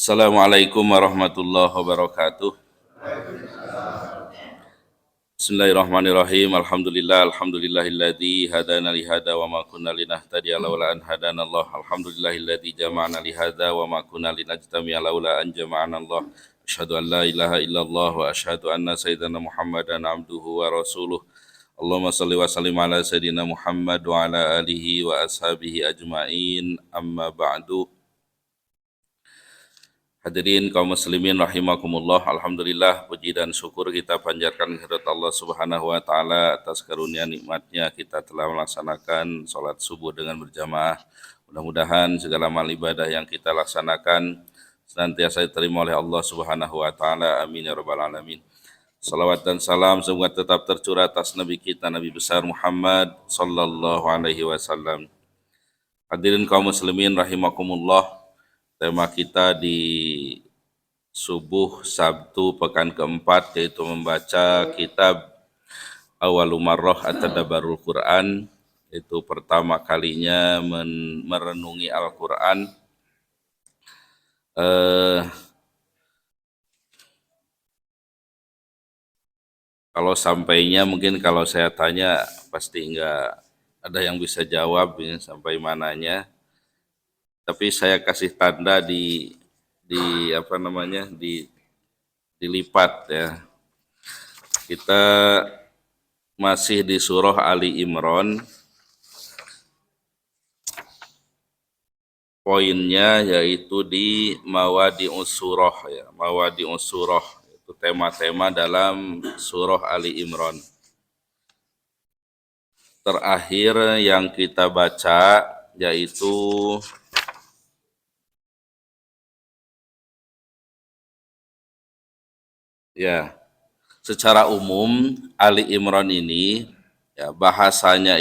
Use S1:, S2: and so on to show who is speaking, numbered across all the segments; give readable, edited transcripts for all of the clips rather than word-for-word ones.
S1: Assalamualaikum warahmatullahi wabarakatuh. Bismillahirrahmanirrahim. Alhamdulillahilladzi hadana li hada wa ma kunna linahtadiya laula an hadanallah. Alhamdulillahilladzi jama'ana li hada wa ma kunna linajtami'a laula an jama'anallah. Asyhadu an la ilaha illallah wa asyhadu anna sayyidana Muhammadan abduhu wa rasuluh. Allahumma shalli wa sallim ala sayyidina Muhammad wa ala alihi wa ashabihi ajmain. Amma ba'du. Hadirin kaum muslimin rahimakumullah, alhamdulillah puji dan syukur kita panjatkan kehadirat Allah Subhanahu wa taala atas karunia nikmatnya kita telah melaksanakan salat subuh dengan berjamaah. Mudah-mudahan segala amal ibadah yang kita laksanakan senantiasa diterima oleh Allah Subhanahu wa taala. Amin ya rabbal alamin. Salawat dan salam semoga tetap tercurah atas nabi kita Nabi besar Muhammad sallallahu alaihi wasallam. Hadirin kaum muslimin rahimakumullah. Tema kita di subuh Sabtu pekan keempat yaitu membaca kitab Awwalu Marrah At-Tadabbarul Quran, itu pertama kalinya merenungi Al-Quran. Kalau sampainya mungkin kalau saya tanya pasti enggak ada yang bisa jawab ya, sampai mananya. Tapi saya kasih tanda dilipat ya. Kita masih di surah Ali Imran. Poinnya yaitu di Mawadi'us surah ya, Mawadi'us surah itu tema-tema dalam surah Ali Imran. Terakhir yang kita baca yaitu ya, secara umum Ali Imran ini ya bahasannya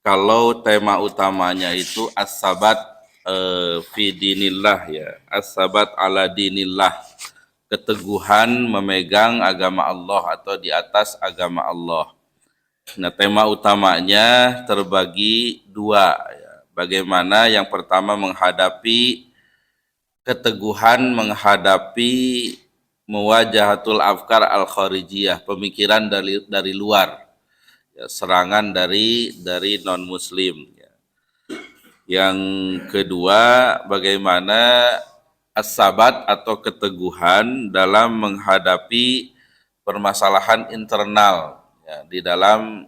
S1: kalau tema utamanya itu as-sabat fi dinillah ya, as-sabat ala dinillah, keteguhan memegang agama Allah atau di atas agama Allah. Nah, tema utamanya terbagi dua ya. Bagaimana yang pertama menghadapi keteguhan menghadapi muwajahatul afkar al-kharijiyah, pemikiran dari luar, ya, serangan dari non muslim. Ya. Yang kedua, bagaimana as-sabat atau keteguhan dalam menghadapi permasalahan internal ya, di dalam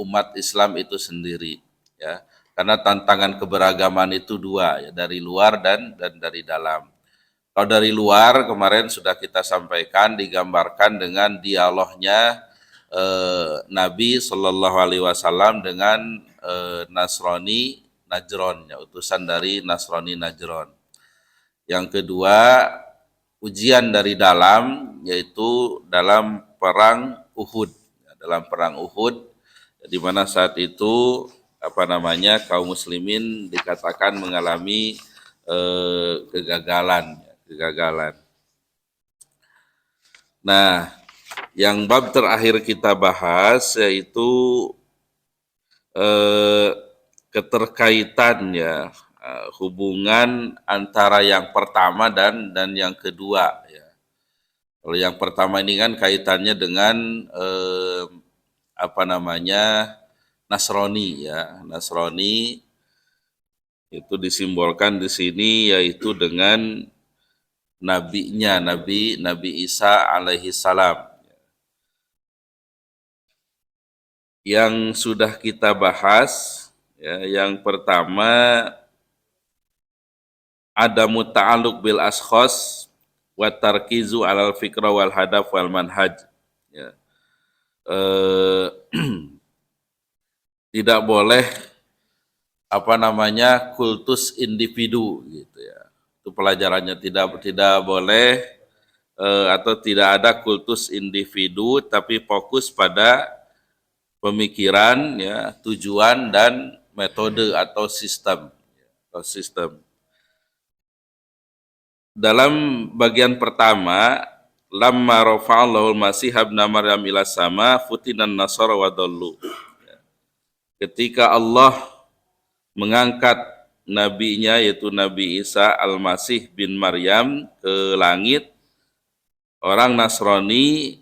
S1: umat Islam itu sendiri. Ya. Karena tantangan keberagaman itu dua, ya, dari luar dan dari dalam. Kalau dari luar kemarin sudah kita sampaikan, digambarkan dengan dialognya Nabi Shallallahu Alaihi Wasallam dengan Nasrani Najron, ya, utusan dari Nasrani Najron. Yang kedua, ujian dari dalam, yaitu dalam perang Uhud. Dalam perang Uhud, di mana saat itu kaum muslimin dikatakan mengalami kegagalan. Nah, yang bab terakhir kita bahas yaitu keterkaitannya, hubungan antara yang pertama dan yang kedua. Ya. Kalau yang pertama ini kan kaitannya dengan Nasrani ya. Nasrani itu disimbolkan di sini yaitu dengan nabinya, Nabi Isa alaihi salam. Yang sudah kita bahas ya, yang pertama ada muta'alluq bil ashkhas wa tarkizu alal fikra wal hadaf wal manhaj. Ya. Tidak boleh kultus individu gitu ya. Itu pelajarannya tidak boleh atau tidak ada kultus individu, tapi fokus pada pemikiran ya, tujuan dan metode atau sistem. Dalam bagian pertama, lamma rafa'allahu al-masih ibn Maryam ila sama futinan nasara wa dallu. Ketika Allah mengangkat nabinya yaitu Nabi Isa Al-Masih bin Maryam ke langit, orang Nasrani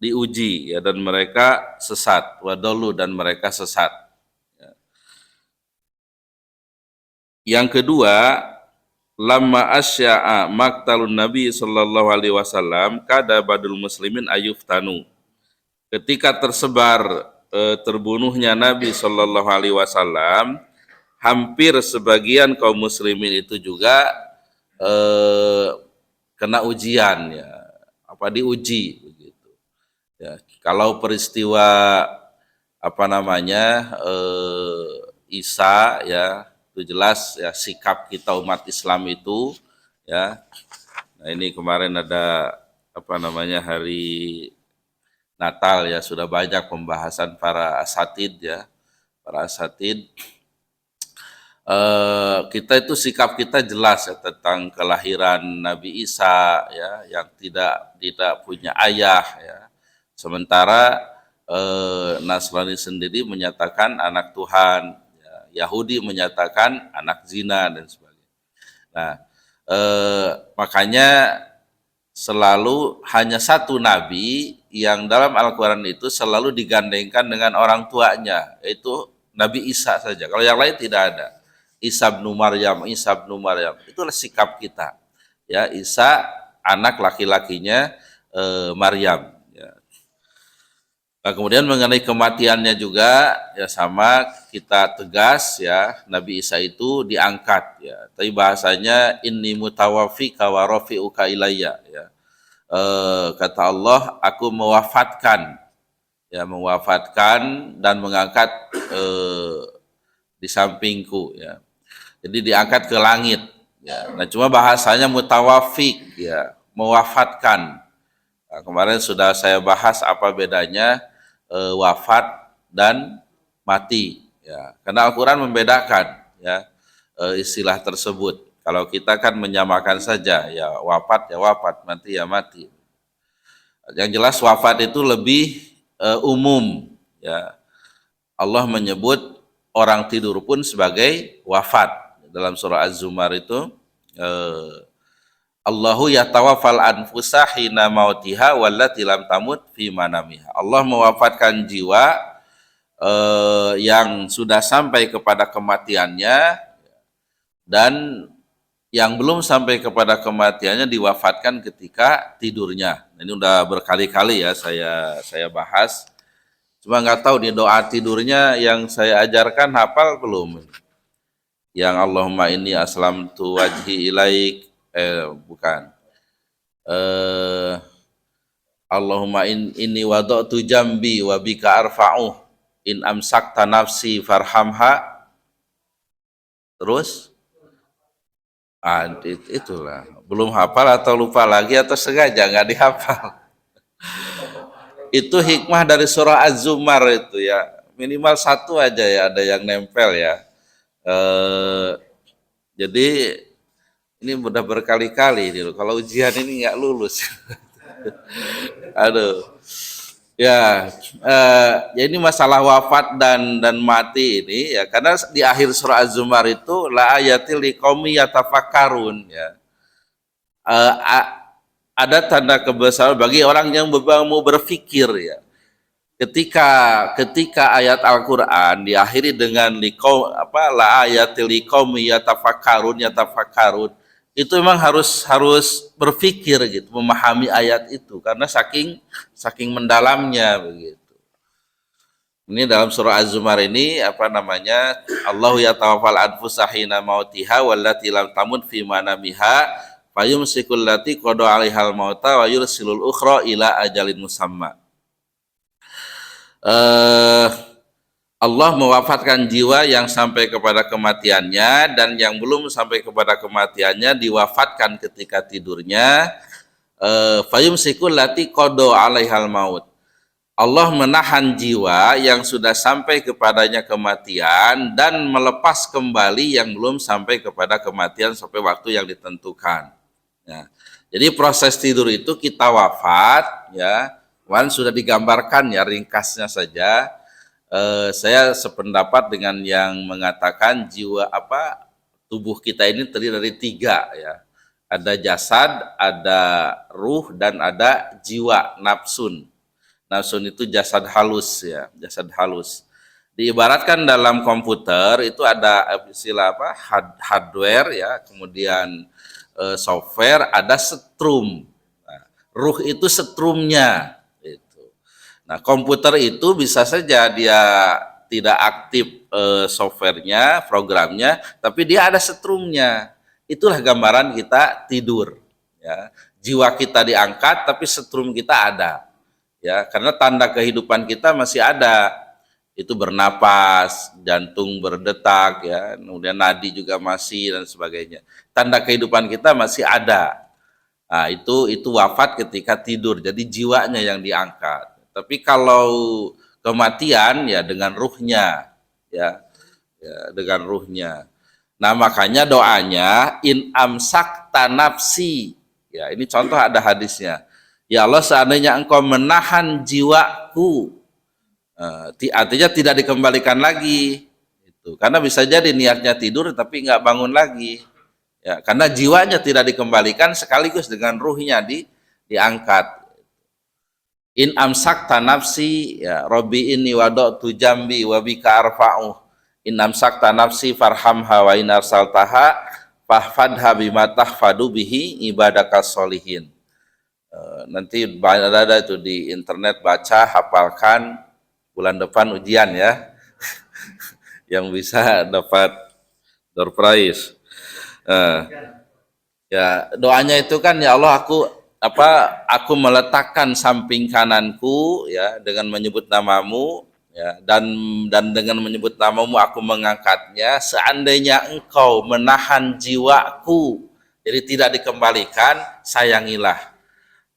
S1: diuji ya, dan mereka sesat, wadolu, dan mereka sesat. Yang kedua, lamma asya'a maktalun Nabi sallallahu alaihi wasallam kada badul muslimin ayuftanu. Ketika tersebar terbunuhnya Nabi sallallahu alaihi wasallam, hampir sebagian kaum muslimin itu juga kena ujian ya, diuji begitu. Ya, kalau peristiwa Isa ya, itu jelas ya sikap kita umat Islam itu ya. Nah, ini kemarin ada hari Natal ya, sudah banyak pembahasan para asatid ya, kita itu sikap kita jelas ya tentang kelahiran Nabi Isa ya, yang tidak punya ayah ya. Sementara Nasrani sendiri menyatakan anak Tuhan, ya, Yahudi menyatakan anak zina dan sebagainya. Nah, makanya selalu hanya satu nabi yang dalam Al-Quran itu selalu digandengkan dengan orang tuanya, yaitu Nabi Isa saja. Kalau yang lain tidak ada. Isa bin Maryam, itulah sikap kita. Ya, Isa anak laki-lakinya Maryam. Ya. Nah, kemudian mengenai kematiannya juga ya sama, kita tegas ya, Nabi Isa itu diangkat ya. Tapi bahasanya inni mutawaffika wa rafi'uka ilayya ya. Kata Allah, aku mewafatkan dan mengangkat di sampingku ya. Jadi diangkat ke langit ya. Nah, cuma bahasanya mutawafik ya, mewafatkan. Nah, kemarin sudah saya bahas apa bedanya wafat dan mati ya. Karena Al-Qur'an membedakan ya istilah tersebut. Kalau kita kan menyamakan saja ya, wafat ya wafat, mati ya mati. Yang jelas wafat itu lebih umum ya. Allah menyebut orang tidur pun sebagai wafat. Dalam surah Az-Zumar itu Allahu yatawaffal anfusa hina mautiha wallati lam tamut fi manamiha. Allah mewafatkan jiwa yang sudah sampai kepada kematiannya, dan yang belum sampai kepada kematiannya diwafatkan ketika tidurnya. Ini udah berkali-kali ya saya bahas. Cuma nggak tahu nih doa tidurnya yang saya ajarkan hafal belum? Yang Allahumma inni aslamtu wajhi ilaik, bukan. Allahumma inni wada'tu jambi wa bika arfa'uh in amsakta nafsi farhamha. Terus itulah, belum hafal atau lupa lagi atau sengaja nggak dihafal. Itu hikmah dari surah Az-Zumar itu ya, minimal satu aja ya ada yang nempel ya. Jadi ini udah berkali-kali nih, kalau ujian ini nggak lulus. Aduh. Ya, ini masalah wafat dan mati ini ya, karena di akhir surah Az-Zumar itu la ayatil liqaumi yatafakkarun ya. Ada tanda kebesaran bagi orang yang mau berpikir ya. Ketika ayat Al-Qur'an diakhiri dengan la ayatil liqaumi yatafakkarun, itu memang harus berpikir gitu, memahami ayat itu karena saking mendalamnya begitu. Ini dalam surah Az-Zumar ini Allahu yatawaffal anfusa hina mautiha wallati lam tamut fi manamiha fayumsikul lati qada 'alaihal mauta wa yursilul ukhra ila ajalin musamma. Allah mewafatkan jiwa yang sampai kepada kematiannya, dan yang belum sampai kepada kematiannya diwafatkan ketika tidurnya. Fayumsikul lati qada 'alaihal maut. Allah menahan jiwa yang sudah sampai kepadanya kematian dan melepas kembali yang belum sampai kepada kematian sampai waktu yang ditentukan. Ya. Jadi proses tidur itu kita wafat ya. Kemarin sudah digambarkan ya, ringkasnya saja. Saya sependapat dengan yang mengatakan tubuh kita ini terdiri dari tiga ya. Ada jasad, ada ruh, dan ada jiwa, nafsun. Nafsun itu jasad halus ya, jasad halus. Diibaratkan dalam komputer itu ada istilah apa? Hardware ya, kemudian software, ada setrum. Nah, ruh itu setrumnya. Itu. Nah, komputer itu bisa saja dia tidak aktif softwarenya, programnya, tapi dia ada setrumnya. Itulah gambaran kita tidur. Ya. Jiwa kita diangkat, tapi setrum kita ada. Ya, karena tanda kehidupan kita masih ada. Itu bernapas, jantung berdetak, ya, kemudian nadi juga masih dan sebagainya. Tanda kehidupan kita masih ada. Nah, itu wafat ketika tidur. Jadi jiwanya yang diangkat. Tapi kalau kematian ya dengan ruhnya, ya dengan ruhnya. Nah, makanya doanya in amsakta nafsi. Ya, ini contoh ada hadisnya. Ya Allah, seandainya engkau menahan jiwaku, artinya tidak dikembalikan lagi. Itu. Karena bisa jadi niatnya tidur tapi nggak bangun lagi. Ya, karena jiwanya tidak dikembalikan sekaligus dengan ruhnya diangkat. In amsakta nafsi ya Robbi inni wada'tu jambi wa bika arfa'u. In amsakta nafsi farhamha wa in arsaltaha fahfadha bima tahfadu bihi ibadakas solihin. Nanti ada itu di internet, baca, hafalkan, bulan depan ujian ya. Yang bisa dapat door prize. Ya doanya itu kan, ya Allah, aku meletakkan samping kananku ya dengan menyebut namamu ya, dan dengan menyebut namamu aku mengangkatnya. Seandainya engkau menahan jiwaku jadi tidak dikembalikan, sayangilah.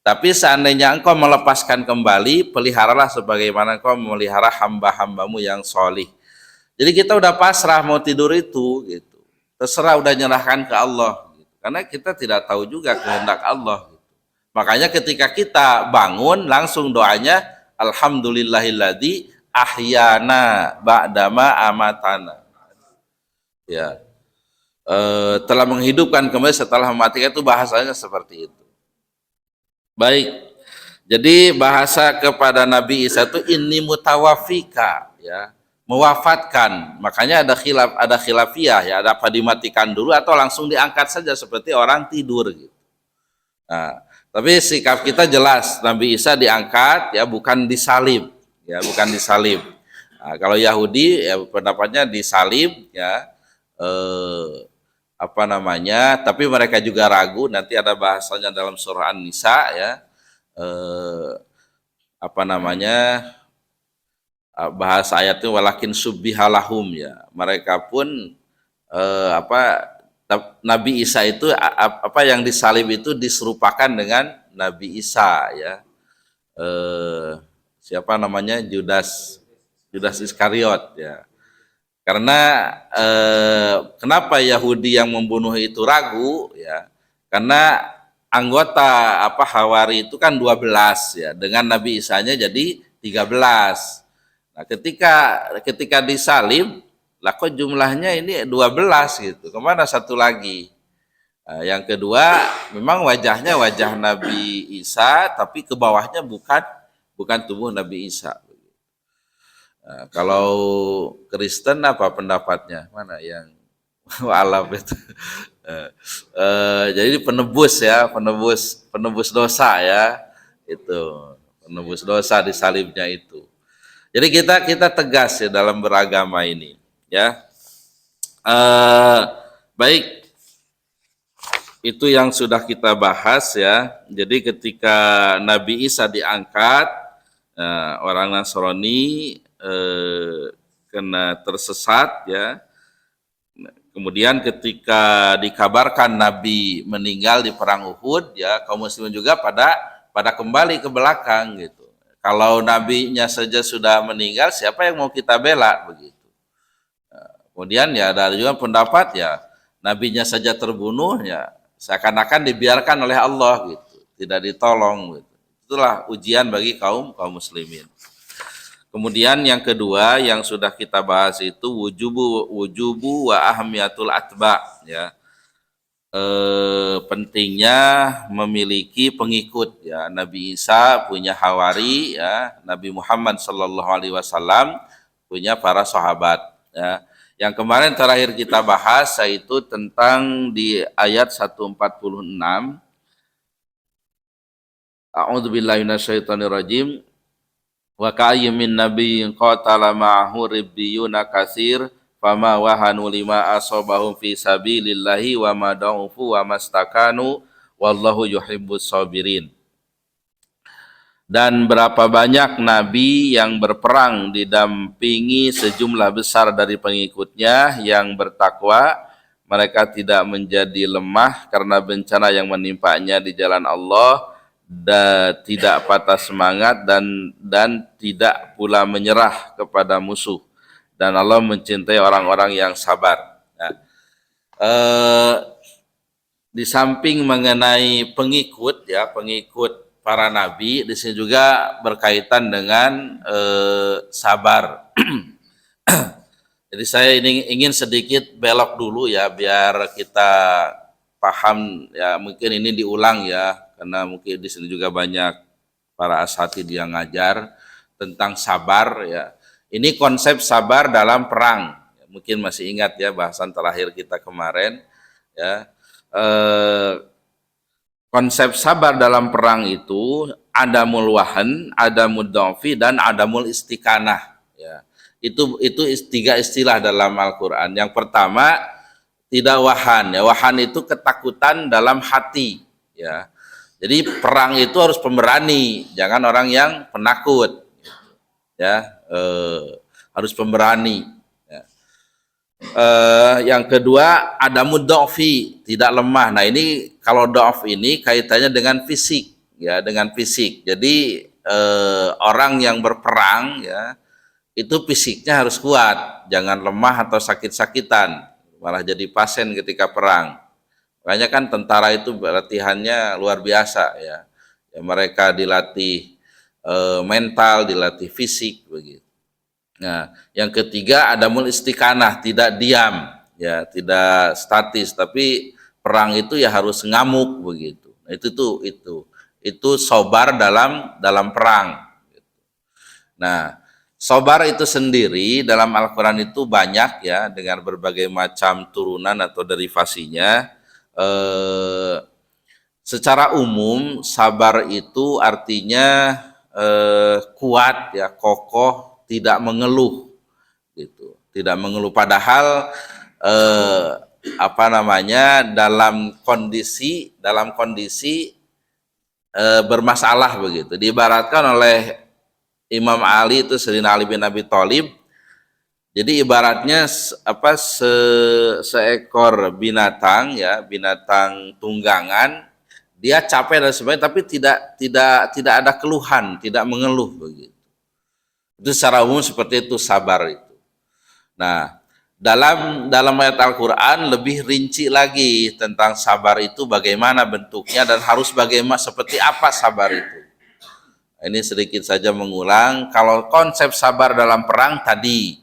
S1: Tapi seandainya engkau melepaskan kembali, peliharalah sebagaimana engkau memelihara hamba-hambamu yang solih. Jadi kita udah pasrah mau tidur itu gitu. Terserah, udah nyerahkan ke Allah gitu. Karena kita tidak tahu juga kehendak Allah gitu. Makanya ketika kita bangun langsung doanya alhamdulillahilladzi ahyana ba'dama amatana. Ya. Telah menghidupkan kembali setelah mematikan, itu bahasanya seperti itu. Baik. Jadi bahasa kepada Nabi Isa itu inni mutawafika ya. Mewafatkan, makanya ada khilafiyah ya, ada apa dimatikan dulu atau langsung diangkat saja seperti orang tidur gitu. Nah, tapi sikap kita jelas, Nabi Isa diangkat ya, bukan disalib ya, bukan disalib. Nah, kalau Yahudi ya pendapatnya disalib ya, tapi mereka juga ragu, nanti ada bahasanya dalam surah An-Nisa ya, bahasa ayatnya walakin subbihalahum ya, mereka pun Nabi Isa itu yang disalib itu diserupakan dengan Nabi Isa ya, siapa namanya, Judas Iskariot ya. Karena kenapa Yahudi yang membunuh itu ragu ya, karena anggota Hawari itu kan 12 ya, dengan Nabi Isanya jadi 13. Nah, ketika disalib, lah kok jumlahnya ini 12 gitu. Kemana satu lagi? Nah, yang kedua, memang wajahnya wajah Nabi Isa, tapi ke bawahnya bukan tubuh Nabi Isa. Nah, kalau Kristen apa pendapatnya? Mana yang alam itu? Jadi penebus ya, penebus dosa ya, itu penebus dosa disalibnya itu. Jadi kita tegas ya dalam beragama ini, ya. Baik, itu yang sudah kita bahas ya. Jadi ketika Nabi Isa diangkat, orang Nasrani kena tersesat ya. Kemudian ketika dikabarkan Nabi meninggal di perang Uhud, ya kaum muslimin juga pada kembali ke belakang gitu. Kalau nabinya saja sudah meninggal, siapa yang mau kita bela begitu. Kemudian ya ada juga pendapat ya, nabinya saja terbunuh ya, seakan-akan dibiarkan oleh Allah gitu, tidak ditolong gitu. Itulah ujian bagi kaum muslimin. Kemudian yang kedua yang sudah kita bahas itu wujubu wa ahmiyatul atba, ya. Pentingnya memiliki pengikut, ya. Nabi Isa punya hawari, ya. Nabi Muhammad Sallallahu Alaihi Wasallam punya para sahabat, ya. Yang kemarin terakhir kita bahas yaitu tentang di ayat 146. A'udzubillahi minasyaitonirrajim. Wa ka'ayyin min nabiyyin qatala ma'ahu ribbiyuna katsir fama wahanu lima asabahum fi sabilillahi wa ma da'ufu wa mastakanu wallahu yuhibbus sabirin. Dan berapa banyak nabi yang berperang didampingi sejumlah besar dari pengikutnya yang bertakwa, mereka tidak menjadi lemah karena bencana yang menimpanya di jalan Allah, dan tidak patah semangat dan tidak pula menyerah kepada musuh, dan Allah mencintai orang-orang yang sabar. Nah, di samping mengenai pengikut, ya, pengikut para nabi, di sini juga berkaitan dengan sabar. Jadi saya ingin sedikit belok dulu, ya, biar kita paham, ya. Mungkin ini diulang, ya, karena mungkin di sini juga banyak para asatidz yang ngajar tentang sabar, ya. Ini konsep sabar dalam perang. Mungkin masih ingat, ya, bahasan terakhir kita kemarin, ya. Konsep sabar dalam perang itu adamul wahan, adamul dha'fi, dan adamul istiqanah, ya. Itu tiga istilah dalam Al-Qur'an. Yang pertama, tidak wahan, ya. Wahan itu ketakutan dalam hati, ya. Jadi perang itu harus pemberani, jangan orang yang penakut, ya. Harus pemberani, ya. Yang kedua ada dha'fi, tidak lemah. Nah, ini kalau dha'f ini kaitannya dengan fisik, ya, dengan fisik. Jadi orang yang berperang, ya, itu fisiknya harus kuat, jangan lemah atau sakit-sakitan, malah jadi pasien ketika perang. Makanya kan tentara itu latihannya luar biasa, ya. Ya, mereka dilatih mental, dilatih fisik, begitu. Nah, yang ketiga adamul istiqanah, tidak diam, ya, tidak statis, tapi perang itu ya harus ngamuk, begitu. Nah, itu sabar dalam perang. Nah, sabar itu sendiri dalam Al-Quran itu banyak, ya, dengan berbagai macam turunan atau derivasinya. Secara umum sabar itu artinya kuat, ya, kokoh, tidak mengeluh, gitu, tidak mengeluh. Padahal dalam kondisi bermasalah, begitu. Diibaratkan oleh Imam Ali itu Sayyidina Ali bin Abi Thalib. Jadi ibaratnya seekor binatang, ya, binatang tunggangan, dia capek dan sebagainya, tapi tidak ada keluhan, tidak mengeluh, begitu. Itu secara umum seperti itu sabar itu. Nah, dalam ayat Al-Qur'an lebih rinci lagi tentang sabar itu, bagaimana bentuknya dan harus bagaimana, seperti apa sabar itu. Ini sedikit saja mengulang. Kalau konsep sabar dalam perang tadi,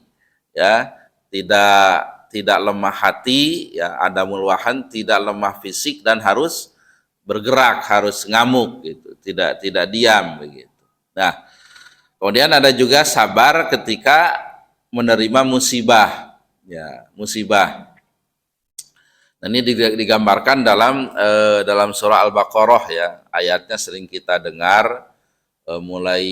S1: ya, tidak lemah hati, ya, adamul wahan, tidak lemah fisik, dan harus bergerak, harus ngamuk, gitu, tidak diam, begitu. Nah, kemudian ada juga sabar ketika menerima musibah, ya, musibah. Nah, ini digambarkan dalam surah Al-Baqarah, ya, ayatnya sering kita dengar. Mulai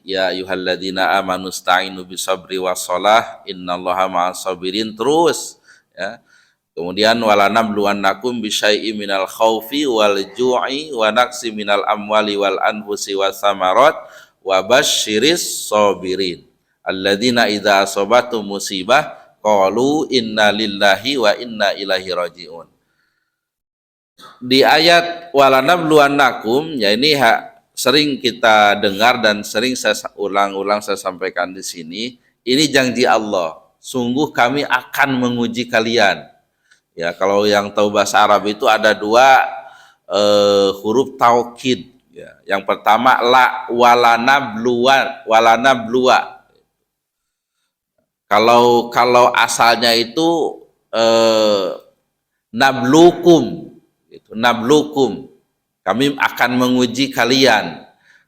S1: ya ayyuhalladzina amanu sta'inu bisabri wassalah innallaha ma'as sabirin, terus, ya. Kemudian walanabluwannakum bisyai'im minal khaufi wal ju'i wa naqsi minal amwali wal anfusi wasamarat wa basyiris sabirin alladzina idza asabatum musibah qalu inna lillahi wa inna ilaihi raji'un. Di ayat walanabluwannakum, ya, ini sering kita dengar dan sering saya ulang-ulang saya sampaikan di sini. Ini janji Allah, sungguh kami akan menguji kalian. Ya, kalau yang tahu bahasa Arab itu ada dua huruf taukid. Ya. Yang pertama la, walana blua. Kalau asalnya itu nablukum, gitu. Nablukum, kami akan menguji kalian.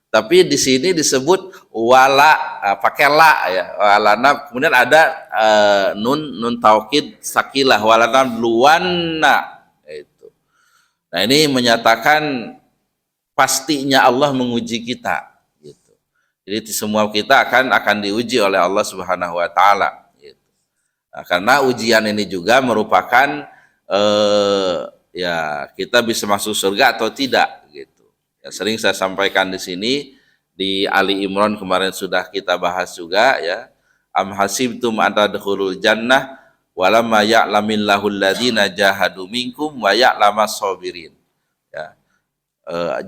S1: Tapi di sini disebut wala, pakai la ya, walana, kemudian ada nun taukid sakilah, walana luwanna itu. Nah, ini menyatakan pastinya Allah menguji kita gitu. Jadi semua kita akan diuji oleh Allah Subhanahu wa taala gitu. Nah, karena ujian ini juga merupakan ya kita bisa masuk surga atau tidak gitu. Ya, sering saya sampaikan di sini, di Ali Imran kemarin sudah kita bahas juga ya. Am hasibtum an tadkhulul jannah walamma ya'lamillahu alladziina jahadu minkum wa ya'lamas sabirin. Ya.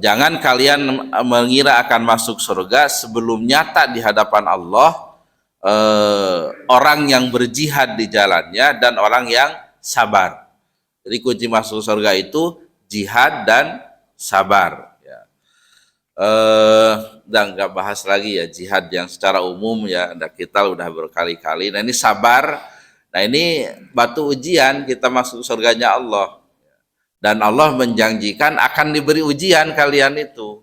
S1: Jangan kalian mengira akan masuk surga sebelum nyata di hadapan Allah orang yang berjihad di jalannya dan orang yang sabar. Jadi kunci masuk surga itu jihad dan sabar. Ya. Dan nggak bahas lagi ya jihad yang secara umum ya, kita udah berkali-kali. Nah, ini sabar. Nah, ini batu ujian kita masuk surganya Allah. Dan Allah menjanjikan akan diberi ujian kalian itu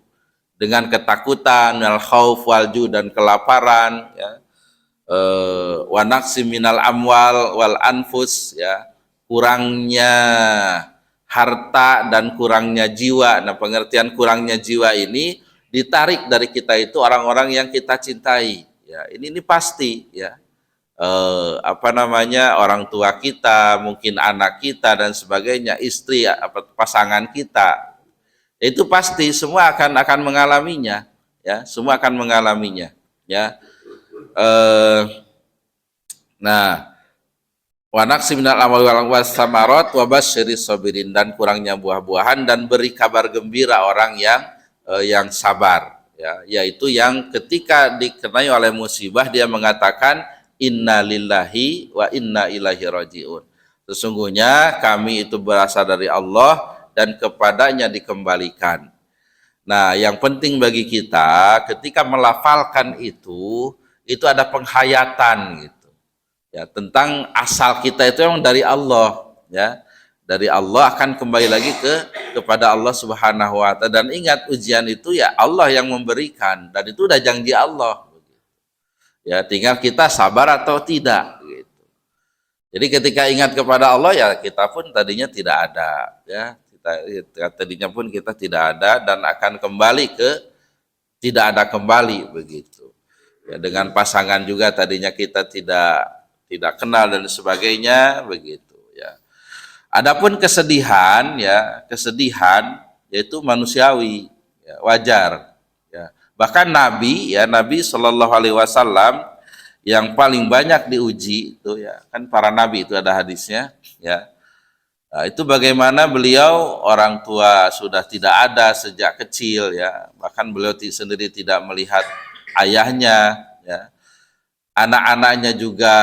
S1: dengan ketakutan, al khauf wal ju, dan kelaparan, ya. Wa naqsim minal amwal wal anfus, ya. Kurangnya harta dan kurangnya jiwa. Nah, pengertian kurangnya jiwa ini ditarik dari kita itu orang-orang yang kita cintai. Ya, ini pasti ya. Orang tua kita, mungkin anak kita dan sebagainya, istri, pasangan kita. Itu pasti semua akan mengalaminya, ya. Semua akan mengalaminya, ya. Nah, wa naqsi minal amwali wal samarot wa basyiris sabirin, dan kurangnya buah-buahan dan beri kabar gembira orang yang sabar, ya, yaitu yang ketika dikenai oleh musibah dia mengatakan inna lillahi wa inna ilaihi rajiun. Sesungguhnya kami itu berasal dari Allah dan kepadanya dikembalikan. Nah, yang penting bagi kita ketika melafalkan itu ada penghayatan gitu. Ya, tentang asal kita itu yang dari Allah, ya. Dari Allah akan kembali lagi kepada Allah Subhanahu wa taala, dan ingat ujian itu ya Allah yang memberikan dan itu udah janji Allah. Ya, tinggal kita sabar atau tidak gitu. Jadi ketika ingat kepada Allah ya kita pun tadinya tidak ada, ya. Tadinya pun kita tidak ada dan akan kembali ke tidak ada kembali begitu. Ya, dengan pasangan juga tadinya kita tidak kenal dan sebagainya begitu ya. Adapun kesedihan ya, kesedihan yaitu manusiawi, ya, wajar ya. Bahkan Nabi Shallallahu Alaihi Wasallam yang paling banyak diuji itu ya kan para nabi, itu ada hadisnya ya. Nah, itu bagaimana beliau orang tua sudah tidak ada sejak kecil ya, bahkan beliau sendiri tidak melihat ayahnya ya. Anak-anaknya juga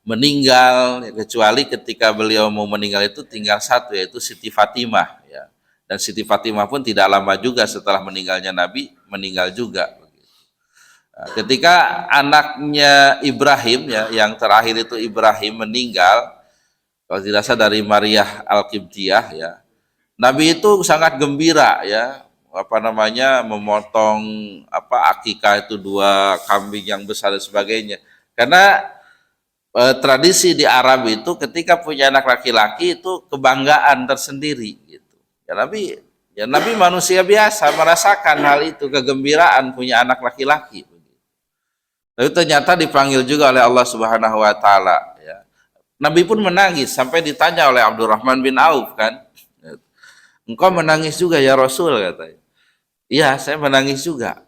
S1: meninggal, ya, kecuali ketika beliau mau meninggal itu tinggal satu, yaitu Siti Fatimah ya. Dan Siti Fatimah pun tidak lama juga setelah meninggalnya Nabi meninggal juga. Nah, ketika anaknya Ibrahim ya, yang terakhir itu Ibrahim meninggal, kalau tidak salah dari Maria Al-Qibtiyah ya, Nabi itu sangat gembira ya, memotong akikah itu 2 kambing yang besar dan sebagainya. Karena tradisi di Arab itu ketika punya anak laki-laki itu kebanggaan tersendiri gitu. Ya Nabi manusia biasa merasakan hal itu, kegembiraan punya anak laki-laki. Tapi ternyata dipanggil juga oleh Allah Subhanahu wa taala ya. Nabi pun menangis sampai ditanya oleh Abdurrahman bin Auf kan, engkau menangis juga ya Rasul, katanya. Iya, saya menangis juga.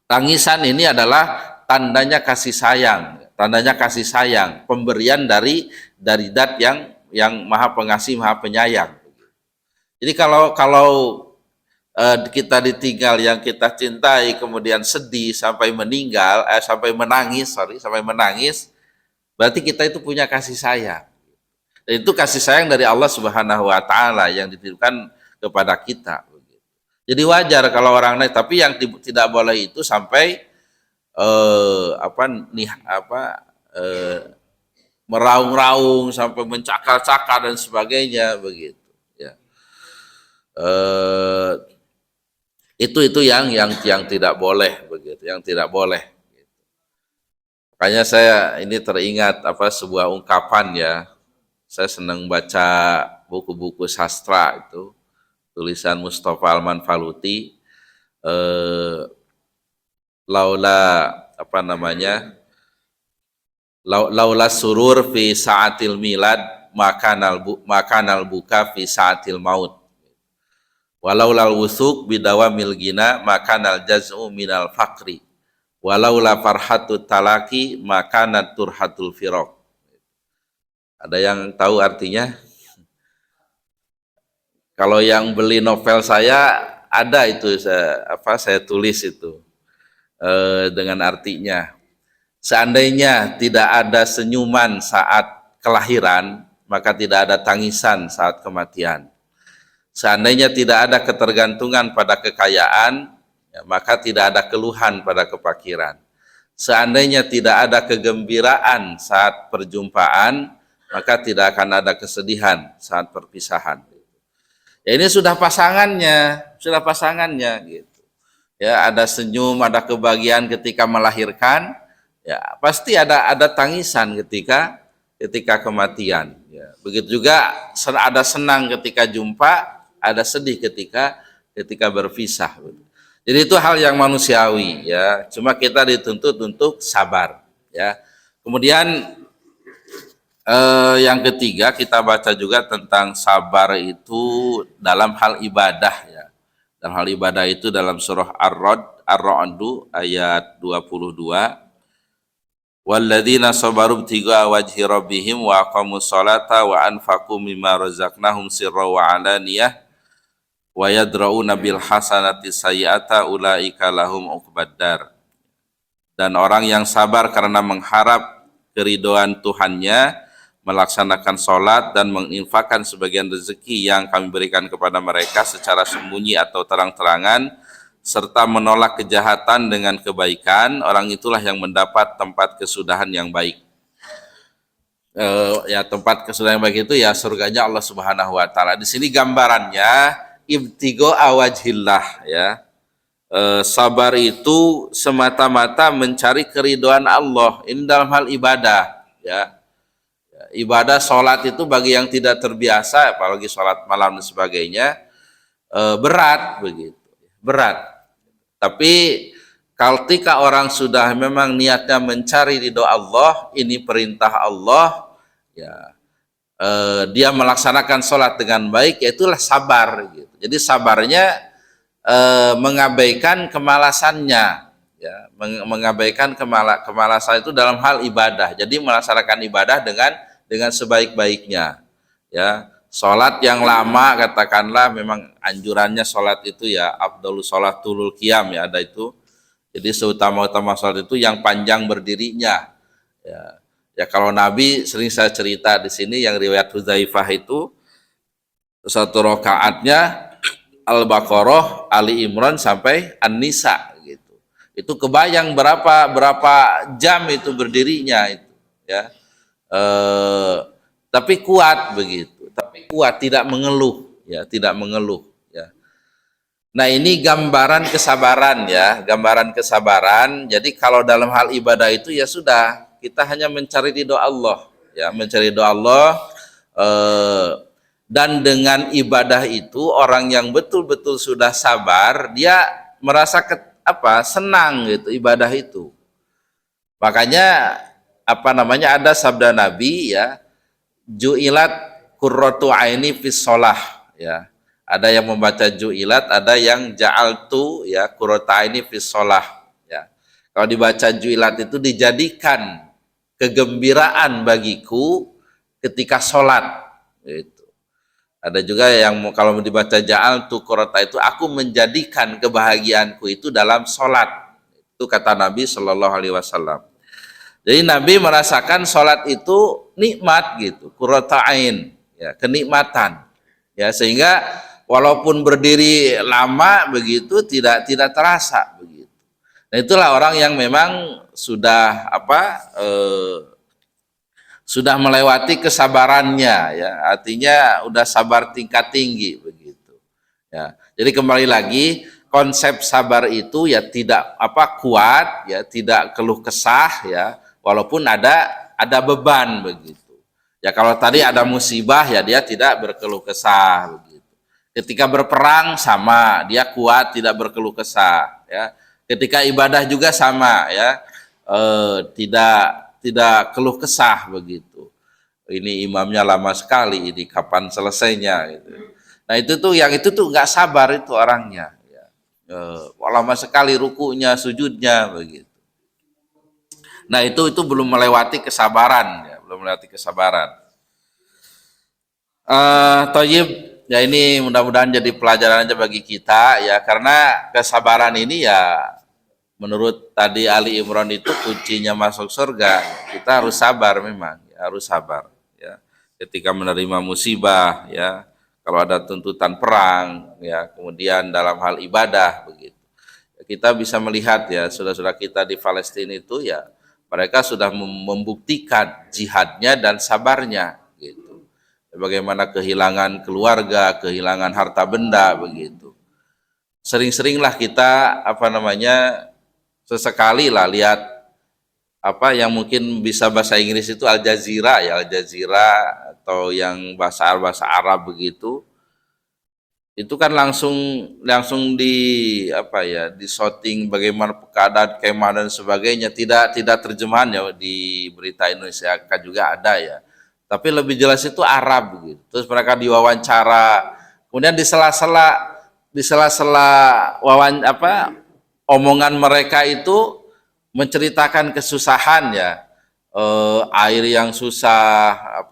S1: Tangisan ini adalah tandanya kasih sayang, pemberian dari Dat yang Maha Pengasih, Maha Penyayang. Jadi kalau kita ditinggal yang kita cintai kemudian sedih sampai meninggal, sampai menangis, berarti kita itu punya kasih sayang. Dan itu kasih sayang dari Allah Subhanahu wa taala yang dititipkan kepada kita. Jadi wajar kalau orang lain, tapi yang tidak boleh itu sampai eh, meraung-raung sampai mencakar-cakar dan sebagainya begitu ya. Eh, itu yang tidak boleh begitu, yang tidak boleh. Makanya saya ini teringat sebuah ungkapan ya. Saya senang baca buku-buku sastra itu, tulisan Mustafa Al-Manfaluti. Laula apa namanya? Laula surur fi saatil milad makanal buka fi saatil maut. Walau lal wusuk bidawamil gina makanal jaz'u minal fakri. Walau la farhatu talaki makanat turhatul firaq. Ada yang tahu artinya? Kalau yang beli novel saya ada itu saya tulis itu dengan artinya. Seandainya tidak ada senyuman saat kelahiran, maka tidak ada tangisan saat kematian. Seandainya tidak ada ketergantungan pada kekayaan, ya, maka tidak ada keluhan pada kefakiran. Seandainya tidak ada kegembiraan saat perjumpaan, maka tidak akan ada kesedihan saat perpisahan. Ya, ini sudah pasangannya gitu. Ya, ada senyum, ada kebahagiaan ketika melahirkan, ya pasti ada tangisan ketika kematian. Ya, begitu juga ada senang ketika jumpa, ada sedih ketika berpisah. Jadi itu hal yang manusiawi ya. Cuma kita dituntut untuk sabar ya. Kemudian yang ketiga kita baca juga tentang sabar itu dalam hal ibadah ya. Dalam hal ibadah itu dalam surah Ar-Ra'd ayat 22. Walladzina sabaru ibtigha wajhi rabbihim wa aqamus salata wa anfaqu mimma razaqnahum sirra wa alaniyah wa yadra'una bil hasanati sayyi'ata ulaika lahum uqbaddar. Dan orang yang sabar karena mengharap keridhaan Tuhannya, melaksanakan sholat dan menginfakkan sebagian rezeki yang kami berikan kepada mereka secara sembunyi atau terang-terangan, serta menolak kejahatan dengan kebaikan, orang itulah yang mendapat tempat kesudahan yang baik. Ya tempat kesudahan yang baik itu ya surganya Allah Subhanahu Wa Taala. Di sini gambarannya ibtigo awajhillah ya. Sabar itu semata-mata mencari keridhaan Allah. Ini dalam hal ibadah ya. Ibadah sholat itu bagi yang tidak terbiasa, apalagi sholat malam dan sebagainya, berat begitu, berat. Tapi ketika orang sudah memang niatnya mencari ridho Allah, ini perintah Allah, ya dia melaksanakan sholat dengan baik, yaitulah sabar. Gitu. Jadi sabarnya mengabaikan kemalasannya, ya, mengabaikan kemalasan itu dalam hal ibadah. Jadi melaksanakan ibadah dengan sebaik-baiknya, ya. Sholat yang lama katakanlah memang anjurannya sholat itu ya afdhalus sholat tulul qiyam ya ada itu. Jadi seutama-utama sholat itu yang panjang berdirinya. Ya, ya kalau Nabi sering saya cerita di sini yang riwayat Hudzaifah itu satu rakaatnya Al-Baqarah, Ali Imran sampai An-Nisa gitu. Itu kebayang berapa jam itu berdirinya itu ya. Tapi kuat begitu, tapi kuat tidak mengeluh ya, tidak mengeluh ya. Nah ini gambaran kesabaran ya, gambaran kesabaran. Jadi kalau dalam hal ibadah itu ya sudah kita hanya mencari ridho Allah ya, mencari ridho Allah dan dengan ibadah itu orang yang betul-betul sudah sabar dia merasa senang gitu ibadah itu. Makanya ada sabda Nabi ya, ju'ilat qurratu aini fis shalah ya. Ada yang membaca ju'ilat, ada yang ja'altu ya qurratu aini fis shalah ya. Kalau dibaca ju'ilat itu dijadikan kegembiraan bagiku ketika sholat gitu. Ada juga yang kalau dibaca ja'altu qurrata itu aku menjadikan kebahagiaanku itu dalam sholat. Itu kata Nabi Shallallahu Alaihi Wasallam. Jadi Nabi merasakan sholat itu nikmat gitu, qurratu ain, ya, kenikmatan, ya sehingga walaupun berdiri lama begitu tidak terasa begitu. Nah itulah orang yang memang sudah sudah melewati kesabarannya, ya, artinya udah sabar tingkat tinggi begitu. Ya, jadi kembali lagi konsep sabar itu ya tidak kuat, ya tidak keluh kesah, ya walaupun ada beban begitu. Ya kalau tadi ada musibah ya dia tidak berkeluh kesah begitu. Ketika berperang sama, dia kuat tidak berkeluh kesah, ya. Ketika ibadah juga sama, ya, tidak keluh kesah begitu. Ini imamnya lama sekali, ini kapan selesainya gitu. Nah yang itu tuh nggak sabar itu orangnya, ya. Lama sekali rukunya, sujudnya begitu. Nah itu belum melewati kesabaran, ya, belum melewati kesabaran. Toyib, ya ini mudah-mudahan jadi pelajaran aja bagi kita, ya, karena kesabaran ini ya menurut tadi Ali Imran itu kuncinya masuk surga. Kita harus sabar memang, ya, harus sabar, ya. Ketika menerima musibah, ya, kalau ada tuntutan perang, ya, kemudian dalam hal ibadah begitu. Kita bisa melihat ya saudara-saudara kita di Palestina itu ya mereka sudah membuktikan jihadnya dan sabarnya gitu. Bagaimana kehilangan keluarga, kehilangan harta benda begitu. Sering-seringlah kita sesekali lah lihat yang mungkin bisa bahasa Inggris itu Al Jazeera, ya, Al Jazeera atau yang bahasa Arab begitu. Itu kan langsung di shooting bagaimana keadaan kemah dan sebagainya, tidak terjemahan ya di berita Indonesia kan juga ada, ya, tapi lebih jelas itu Arab gitu. Terus mereka diwawancara, kemudian di sela-sela omongan mereka itu menceritakan kesusahan, ya, air yang susah,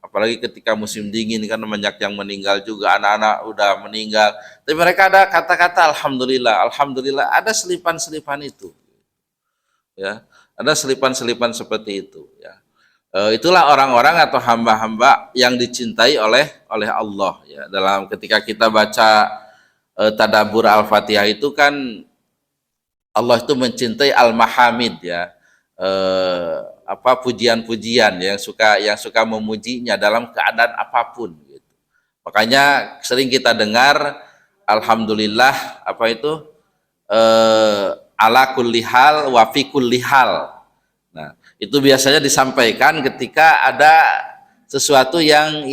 S1: apalagi ketika musim dingin kan banyak yang meninggal juga, anak-anak udah meninggal. Tapi mereka ada kata-kata alhamdulillah, alhamdulillah, ada selipan-selipan itu, ya, ada selipan-selipan seperti itu, ya. Itulah orang-orang atau hamba-hamba yang dicintai oleh Allah, ya. Dalam ketika kita baca tadabbur Al-Fatihah itu kan Allah itu mencintai al-mahamid, ya, pujian-pujian yang suka memujinya dalam keadaan apapun gitu. Makanya sering kita dengar alhamdulillah ala kulli hal wa fi kulli hal. Nah, itu biasanya disampaikan ketika ada sesuatu yang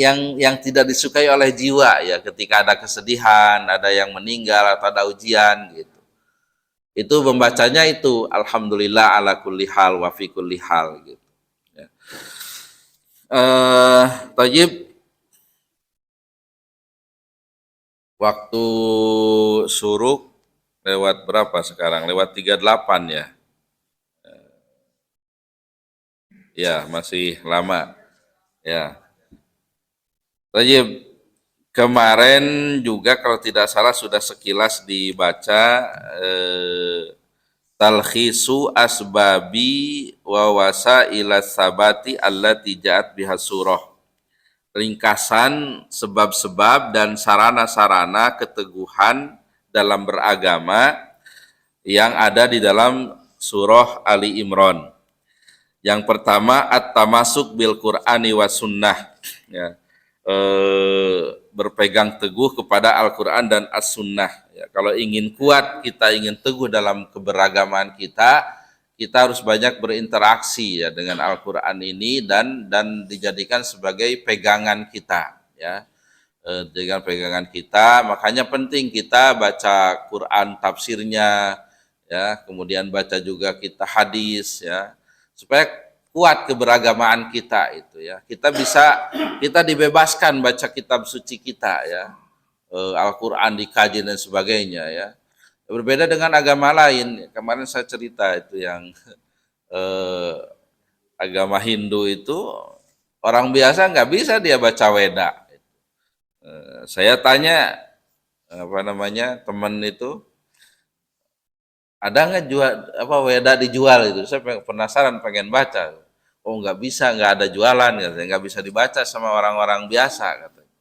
S1: tidak disukai oleh jiwa, ya, ketika ada kesedihan, ada yang meninggal atau ada ujian gitu. Itu membacanya itu alhamdulillah ala kulli hal wa fi kulli hal gitu, ya. Tajib, waktu suruk lewat berapa sekarang? Lewat 38, ya. Ya, masih lama, ya. Tajib, kemarin juga kalau tidak salah sudah sekilas dibaca talkhisu asbabi wa wasaila sabati allati ja'at biha surah. Ringkasan sebab-sebab dan sarana-sarana keteguhan dalam beragama yang ada di dalam surah Ali Imran. Yang pertama at-tamasuk bil Qur'ani wa sunnah, ya. Berpegang teguh kepada Al-Quran dan As-Sunnah, ya. Kalau ingin kuat, kita ingin teguh dalam keberagaman kita harus banyak berinteraksi, ya, dengan Al-Quran ini dan dijadikan sebagai pegangan kita, ya, dengan pegangan kita. Makanya penting kita baca Quran tafsirnya, ya, kemudian baca juga kita hadis, ya, supaya kuat keberagamaan kita itu, ya. Kita dibebaskan baca kitab suci kita, ya, Al-Quran dikaji dan sebagainya, ya. Berbeda dengan agama lain. Kemarin saya cerita itu yang agama Hindu itu orang biasa nggak bisa dia baca Weda. Saya tanya teman itu, ada nggak jual Weda dijual itu? Saya penasaran pengen baca. Oh, nggak bisa, nggak ada jualan, katanya, nggak bisa dibaca sama orang-orang biasa, katanya.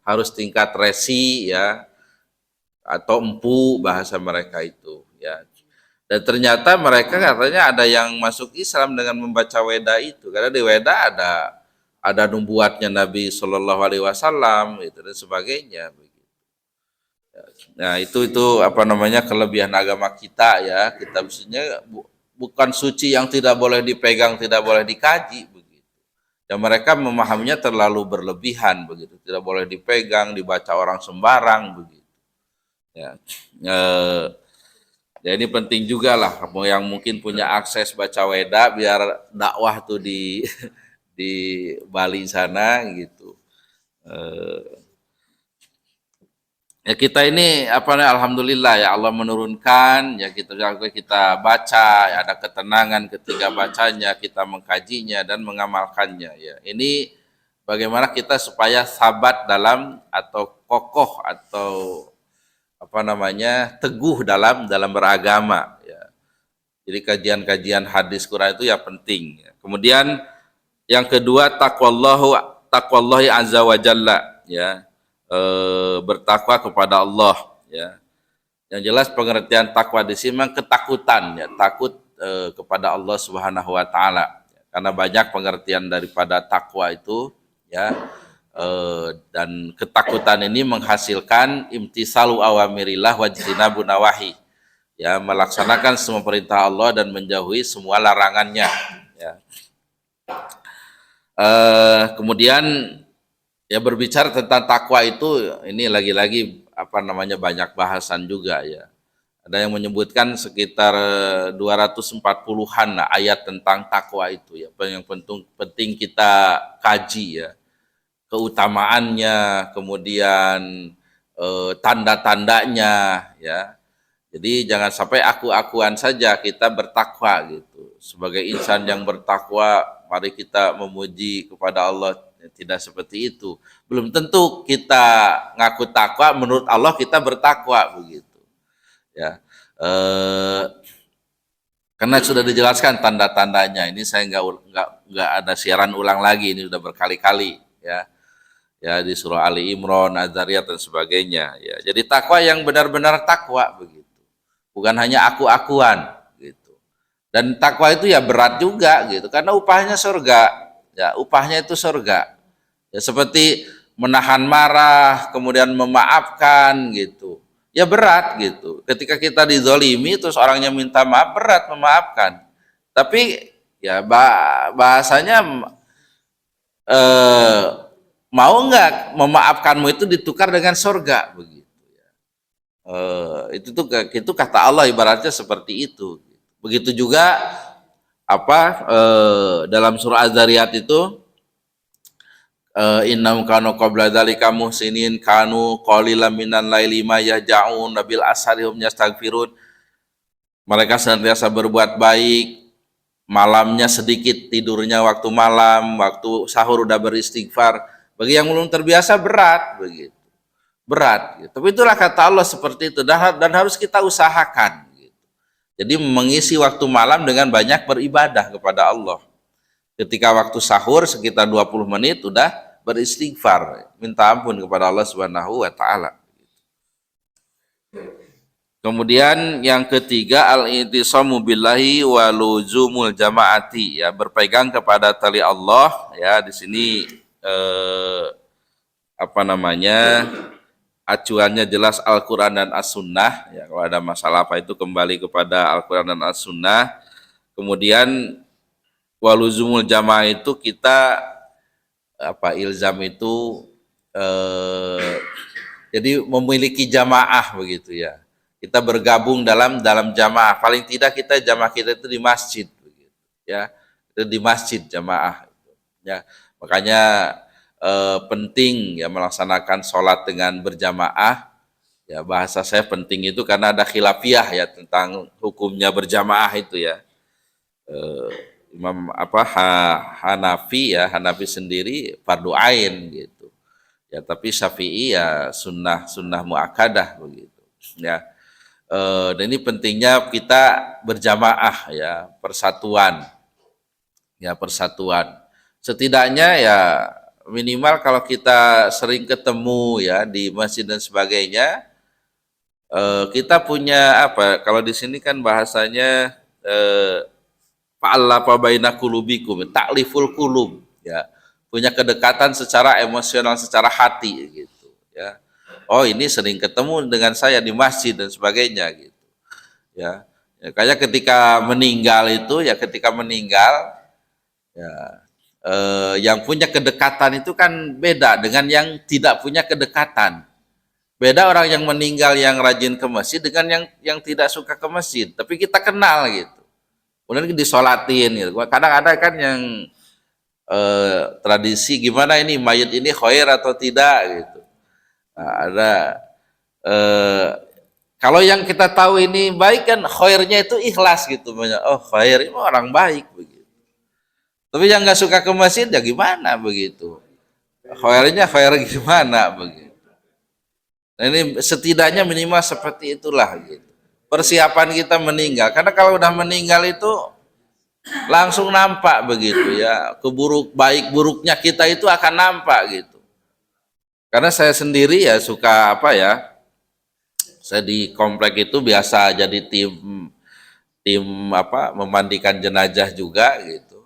S1: Harus tingkat resi, ya, atau empu bahasa mereka itu, ya. Dan ternyata mereka katanya ada yang masuk Islam dengan membaca weda itu, karena di weda ada nubuatnya Nabi Shallallahu Alaihi Wasallam itu dan sebagainya. Nah itu apa namanya kelebihan agama kita ya, kita maksudnya bukan suci yang tidak boleh dipegang, tidak boleh dikaji begitu. Dan mereka memahaminya terlalu berlebihan begitu, tidak boleh dipegang, dibaca orang sembarang begitu. Ya, ya ini penting juga lah kamu yang mungkin punya akses baca weda biar dakwah tuh di di Bali sana gitu. Ya kita ini apa nih alhamdulillah ya Allah menurunkan ya kita baca ya, ada ketenangan ketika bacanya, kita mengkajinya dan mengamalkannya ya. Ini bagaimana kita supaya sabat dalam atau kokoh atau apa namanya teguh dalam beragama ya. Jadi kajian-kajian hadis Quran itu ya penting ya. Kemudian yang kedua taqwallahi azza wa jalla ya. Bertakwa kepada Allah ya. Yang jelas pengertian takwa di sini memang ketakutan ya, takut kepada Allah Subhanahu wa taala. Karena banyak pengertian daripada takwa itu ya. Dan ketakutan ini menghasilkan imtisalu awamirillah wajtinabun nawahi. Ya, melaksanakan semua perintah Allah dan menjauhi semua larangannya ya. Kemudian ya berbicara tentang takwa itu ini lagi-lagi apa namanya banyak bahasan juga ya. Ada yang menyebutkan sekitar 240-an ayat tentang takwa itu ya. Yang penting kita kaji ya. Keutamaannya, kemudian tanda-tandanya ya. Jadi jangan sampai aku-akuan saja kita bertakwa gitu. Sebagai insan yang bertakwa, mari kita memuji kepada Allah. Tidak seperti itu. Belum tentu kita ngaku takwa, menurut Allah kita bertakwa begitu. Ya, karena sudah dijelaskan tanda-tandanya. Ini saya nggak ada siaran ulang lagi. Ini sudah berkali-kali ya. Ya di surah Ali Imran, Az-Zariyat dan sebagainya. Ya, jadi takwa yang benar-benar takwa begitu. Bukan hanya aku-akuan gitu. Dan takwa itu ya berat juga gitu. Karena upahnya surga. Ya, upahnya itu surga. Ya seperti menahan marah, kemudian memaafkan gitu. Ya berat gitu. Ketika kita dizolimi terus orangnya minta maaf, berat memaafkan. Tapi ya bahasanya mau nggak memaafkanmu itu ditukar dengan surga begitu. Itu kata Allah ibaratnya seperti itu. Begitu juga apa dalam surah Az-Zariyat itu innahum kanu qabla dzalika muhsinin kanu qalilan minan laili ma yahja'un nabil asharihum yastaghfirun. Mereka senantiasa berbuat baik, malamnya sedikit tidurnya waktu malam, waktu sahur udah beristighfar. Bagi yang belum terbiasa berat begitu. Berat gitu. Tapi itulah kata Allah seperti itu dan harus kita usahakan gitu. Jadi mengisi waktu malam dengan banyak beribadah kepada Allah. Ketika waktu sahur sekitar 20 menit udah beristighfar, minta ampun kepada Allah Subhanahu wa taala. Kemudian yang ketiga al-i'tisamu billahi wa luzumul jamaati ya, berpegang kepada tali Allah ya. Di sini apa namanya? Acuannya jelas Al-Qur'an dan As-Sunnah ya. Kalau ada masalah apa itu kembali kepada Al-Qur'an dan As-Sunnah. Kemudian waluzumul jamaah itu kita ilzam itu jadi memiliki jamaah begitu ya. Kita bergabung dalam jamaah. Paling tidak jamaah kita itu di masjid begitu ya. Itu di masjid jamaah ya. Makanya penting ya melaksanakan sholat dengan berjamaah. Ya bahasa saya penting itu karena ada khilafiyah ya tentang hukumnya berjamaah itu ya. Imam Hanafi sendiri fardu ain gitu ya, tapi Syafi'i ya sunnah muakkadah begitu ya. Dan ini pentingnya kita berjamaah ya, persatuan setidaknya ya minimal kalau kita sering ketemu ya di masjid dan sebagainya Kita punya apa? Kalau di sini kan bahasanya fa'allafa baina qulubikum, ta'liful qulub, ya. Punya kedekatan secara emosional, secara hati gitu, ya. Oh, ini sering ketemu dengan saya di masjid dan sebagainya gitu, ya. Ya, kayak ketika meninggal itu ya ketika meninggal ya yang punya kedekatan itu kan beda dengan yang tidak punya kedekatan. Beda orang yang meninggal yang rajin ke masjid dengan yang tidak suka ke masjid, tapi kita kenal gitu. Kemudian disolatin gitu. Kadang ada kan yang tradisi gimana ini mayat ini khair atau tidak gitu. Nah, ada eh, kalau yang kita tahu ini baik kan khairnya itu ikhlas gitu. Oh khair itu orang baik begitu. Tapi yang nggak suka ke masjid ya gimana begitu. Khairnya khair gimana begitu. Nah, ini setidaknya minimal seperti itulah gitu. Persiapan kita meninggal. Karena kalau udah meninggal itu langsung nampak begitu ya. Baik buruknya kita itu akan nampak gitu. Karena saya sendiri ya suka apa ya? Saya di komplek itu biasa jadi tim tim apa memandikan jenazah juga gitu.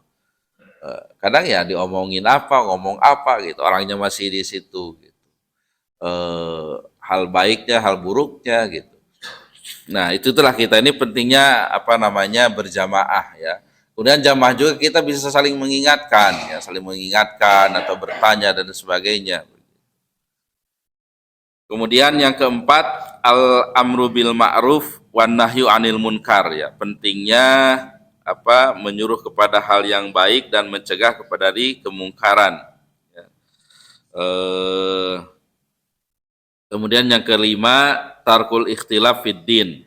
S1: Kadang ya diomongin apa, ngomong apa gitu. Orangnya masih di situ gitu. Hal baiknya, hal buruknya gitu. Nah, itulah kita ini pentingnya apa namanya berjamaah ya. Kemudian jamaah juga kita bisa saling mengingatkan ya, saling mengingatkan atau bertanya dan sebagainya. Kemudian yang keempat al-amru bil ma'ruf wan nahyu anil munkar ya. Pentingnya apa menyuruh kepada hal yang baik dan mencegah kepada kemungkaran. Ya. Kemudian yang kelima tarkul ikhtilaf fid din,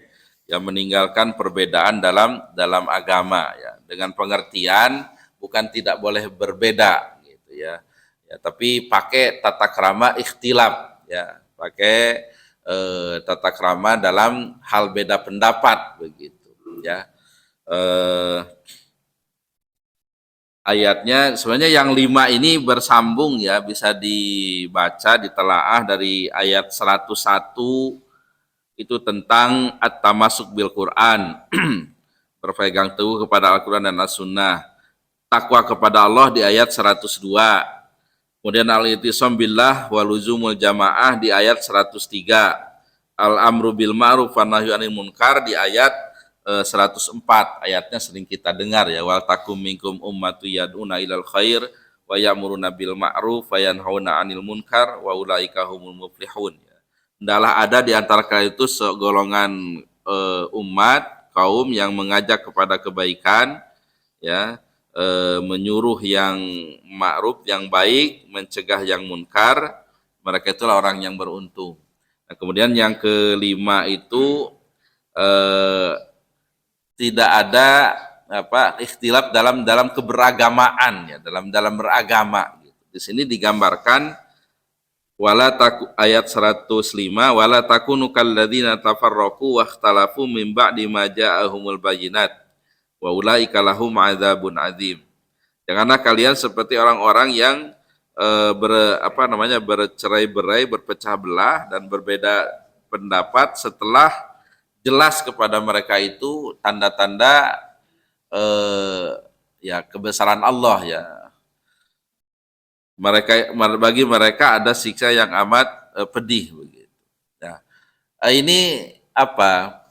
S1: yang meninggalkan perbedaan dalam agama ya, dengan pengertian bukan tidak boleh berbeda gitu ya. Ya, tapi pakai tata krama ikhtilaf ya, pakai tata krama dalam hal beda pendapat begitu ya. Ayatnya sebenarnya yang 5 ini bersambung ya, bisa dibaca ditelaah dari ayat 101 itu tentang at-tamasuk bil Quran, berpegang teguh kepada Al-Quran dan As-Sunnah. Takwa kepada Allah di ayat 102. Kemudian al-itisam billah waluzumul jamaah di ayat 103. Al-amru bil ma'ruf wa nahyu anil munkar di ayat 104. Ayatnya sering kita dengar ya, wal takum minkum ummatu yad'una ilal khair wa ya'muruna bil ma'ruf wa yanhauna 'anil munkar wa ulaika humul muflihun. Hendaklah ada di antara kalian itu segolongan umat kaum yang mengajak kepada kebaikan ya, menyuruh yang ma'ruf yang baik, mencegah yang munkar, mereka itulah orang yang beruntung. Nah, kemudian yang kelima itu tidak ada apa ikhtilaf dalam keberagamaan ya, dalam beragama gitu. Di sini digambarkan ayat 105 wala takunu kalladzina tafarraqu wakhtalafu min ba'di ma ja'ahumul bayyinat wa ulaika lahum adzabun adzim. Janganlah kalian seperti orang-orang yang bercerai-berai, berpecah belah dan berbeda pendapat setelah jelas kepada mereka itu tanda-tanda ya kebesaran Allah ya. Bagi mereka ada siksa yang amat pedih begitu. Nah, ini apa?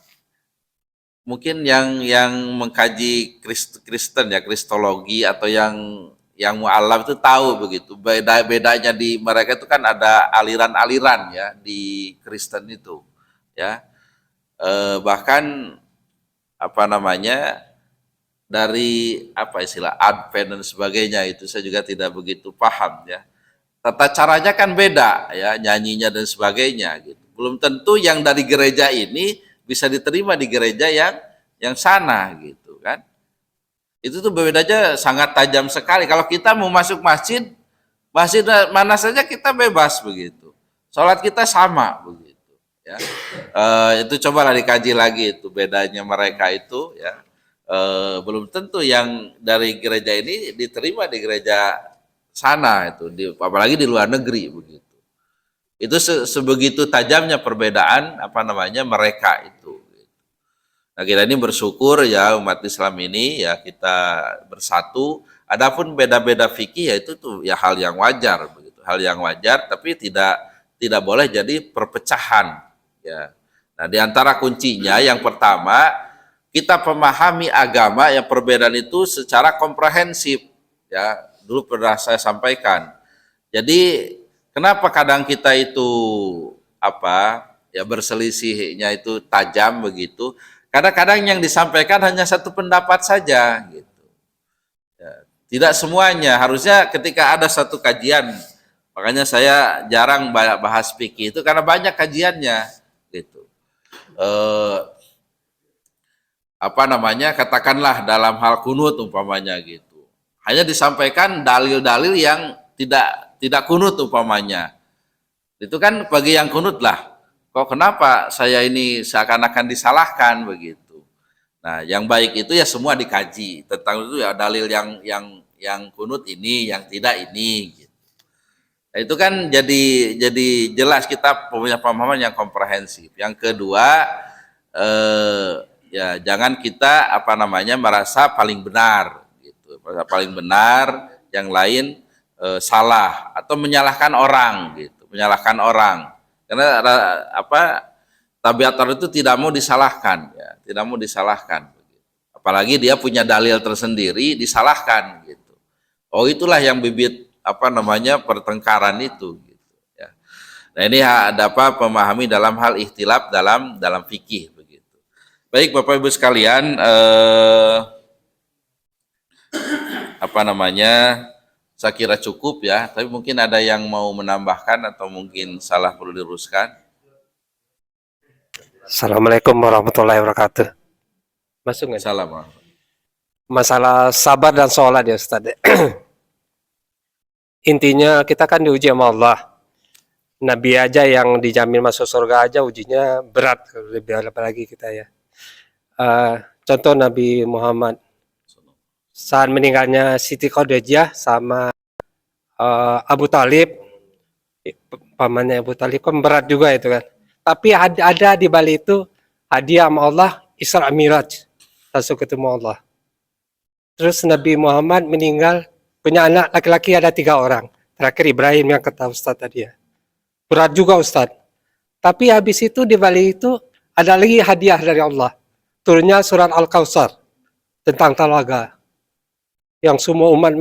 S1: Mungkin yang mengkaji Kristen ya, kristologi atau yang mu'alaf itu tahu begitu. Bedanya di mereka itu kan ada aliran-aliran ya di Kristen itu ya. Bahkan apa namanya dari apa istilah Advent dan sebagainya itu saya juga tidak begitu paham ya. Tata caranya kan beda ya, nyanyinya dan sebagainya gitu. Belum tentu yang dari gereja ini bisa diterima di gereja yang sana gitu kan. Itu tuh bedanya sangat tajam sekali. Kalau kita mau masuk masjid, masjid mana saja kita bebas begitu. Sholat kita sama begitu ya. Itu cobalah dikaji lagi itu bedanya mereka itu ya. Belum tentu yang dari gereja ini diterima di gereja sana itu apalagi di luar negeri begitu. Itu sebegitu tajamnya perbedaan mereka itu. Nah, kita ini bersyukur ya umat Islam ini ya kita bersatu. Adapun beda-beda fikih ya itu tuh ya hal yang wajar begitu. Hal yang wajar tapi tidak boleh jadi perpecahan ya. Nah, di antara kuncinya yang pertama kita memahami agama yang perbedaan itu secara komprehensif ya. Dulu pernah saya sampaikan. Jadi kenapa kadang kita itu berselisihnya itu tajam begitu? Kadang-kadang yang disampaikan hanya satu pendapat saja gitu. Ya, tidak semuanya. Harusnya ketika ada satu kajian, makanya saya jarang bahas fikih itu karena banyak kajiannya gitu. Katakanlah dalam hal kunut umpamanya gitu. Hanya disampaikan dalil-dalil yang tidak kunut umpamanya. Itu kan bagi yang kunut lah. Kok kenapa saya ini seakan-akan disalahkan begitu. Nah, yang baik itu ya semua dikaji tentang itu ya dalil yang kunut ini, yang tidak ini gitu. Nah, itu kan jadi jelas kita punya pemahaman yang komprehensif. Yang kedua ya jangan kita merasa paling benar gitu. Merasa paling benar, yang lain salah atau menyalahkan orang gitu, menyalahkan orang. Karena tabiat orang itu tidak mau disalahkan ya, tidak mau disalahkan. Apalagi dia punya dalil tersendiri disalahkan gitu. Oh, itulah yang bibit pertengkaran itu gitu ya. Nah, ini ada pemahami dalam hal ikhtilaf dalam fikih begitu. Baik Bapak Ibu sekalian, saya kira cukup ya, tapi mungkin ada yang mau menambahkan atau mungkin salah perlu diluruskan.
S2: Assalamualaikum warahmatullahi wabarakatuh. Masuk nggak?
S1: Salam.
S2: Masalah sabar dan sholat ya Ustaz. Intinya kita kan diuji sama Allah. Nabi aja yang dijamin masuk surga aja ujinya berat, lebih apalagi kita ya. Contoh Nabi Muhammad saat meninggalnya Siti Khadijah sama Abu Talib, pamannya Abu Talib kan berat juga itu kan. Tapi ada di balik itu hadiah sama Allah, Isra Miraj, langsung ketemu Allah. Terus Nabi Muhammad meninggal, punya anak laki-laki ada 3 orang. Terakhir Ibrahim yang kata Ustaz tadi ya. Berat juga Ustaz. Tapi habis itu di balik itu ada lagi hadiah dari Allah. Turunnya surat Al-Kautsar tentang talaga. Yang semua umat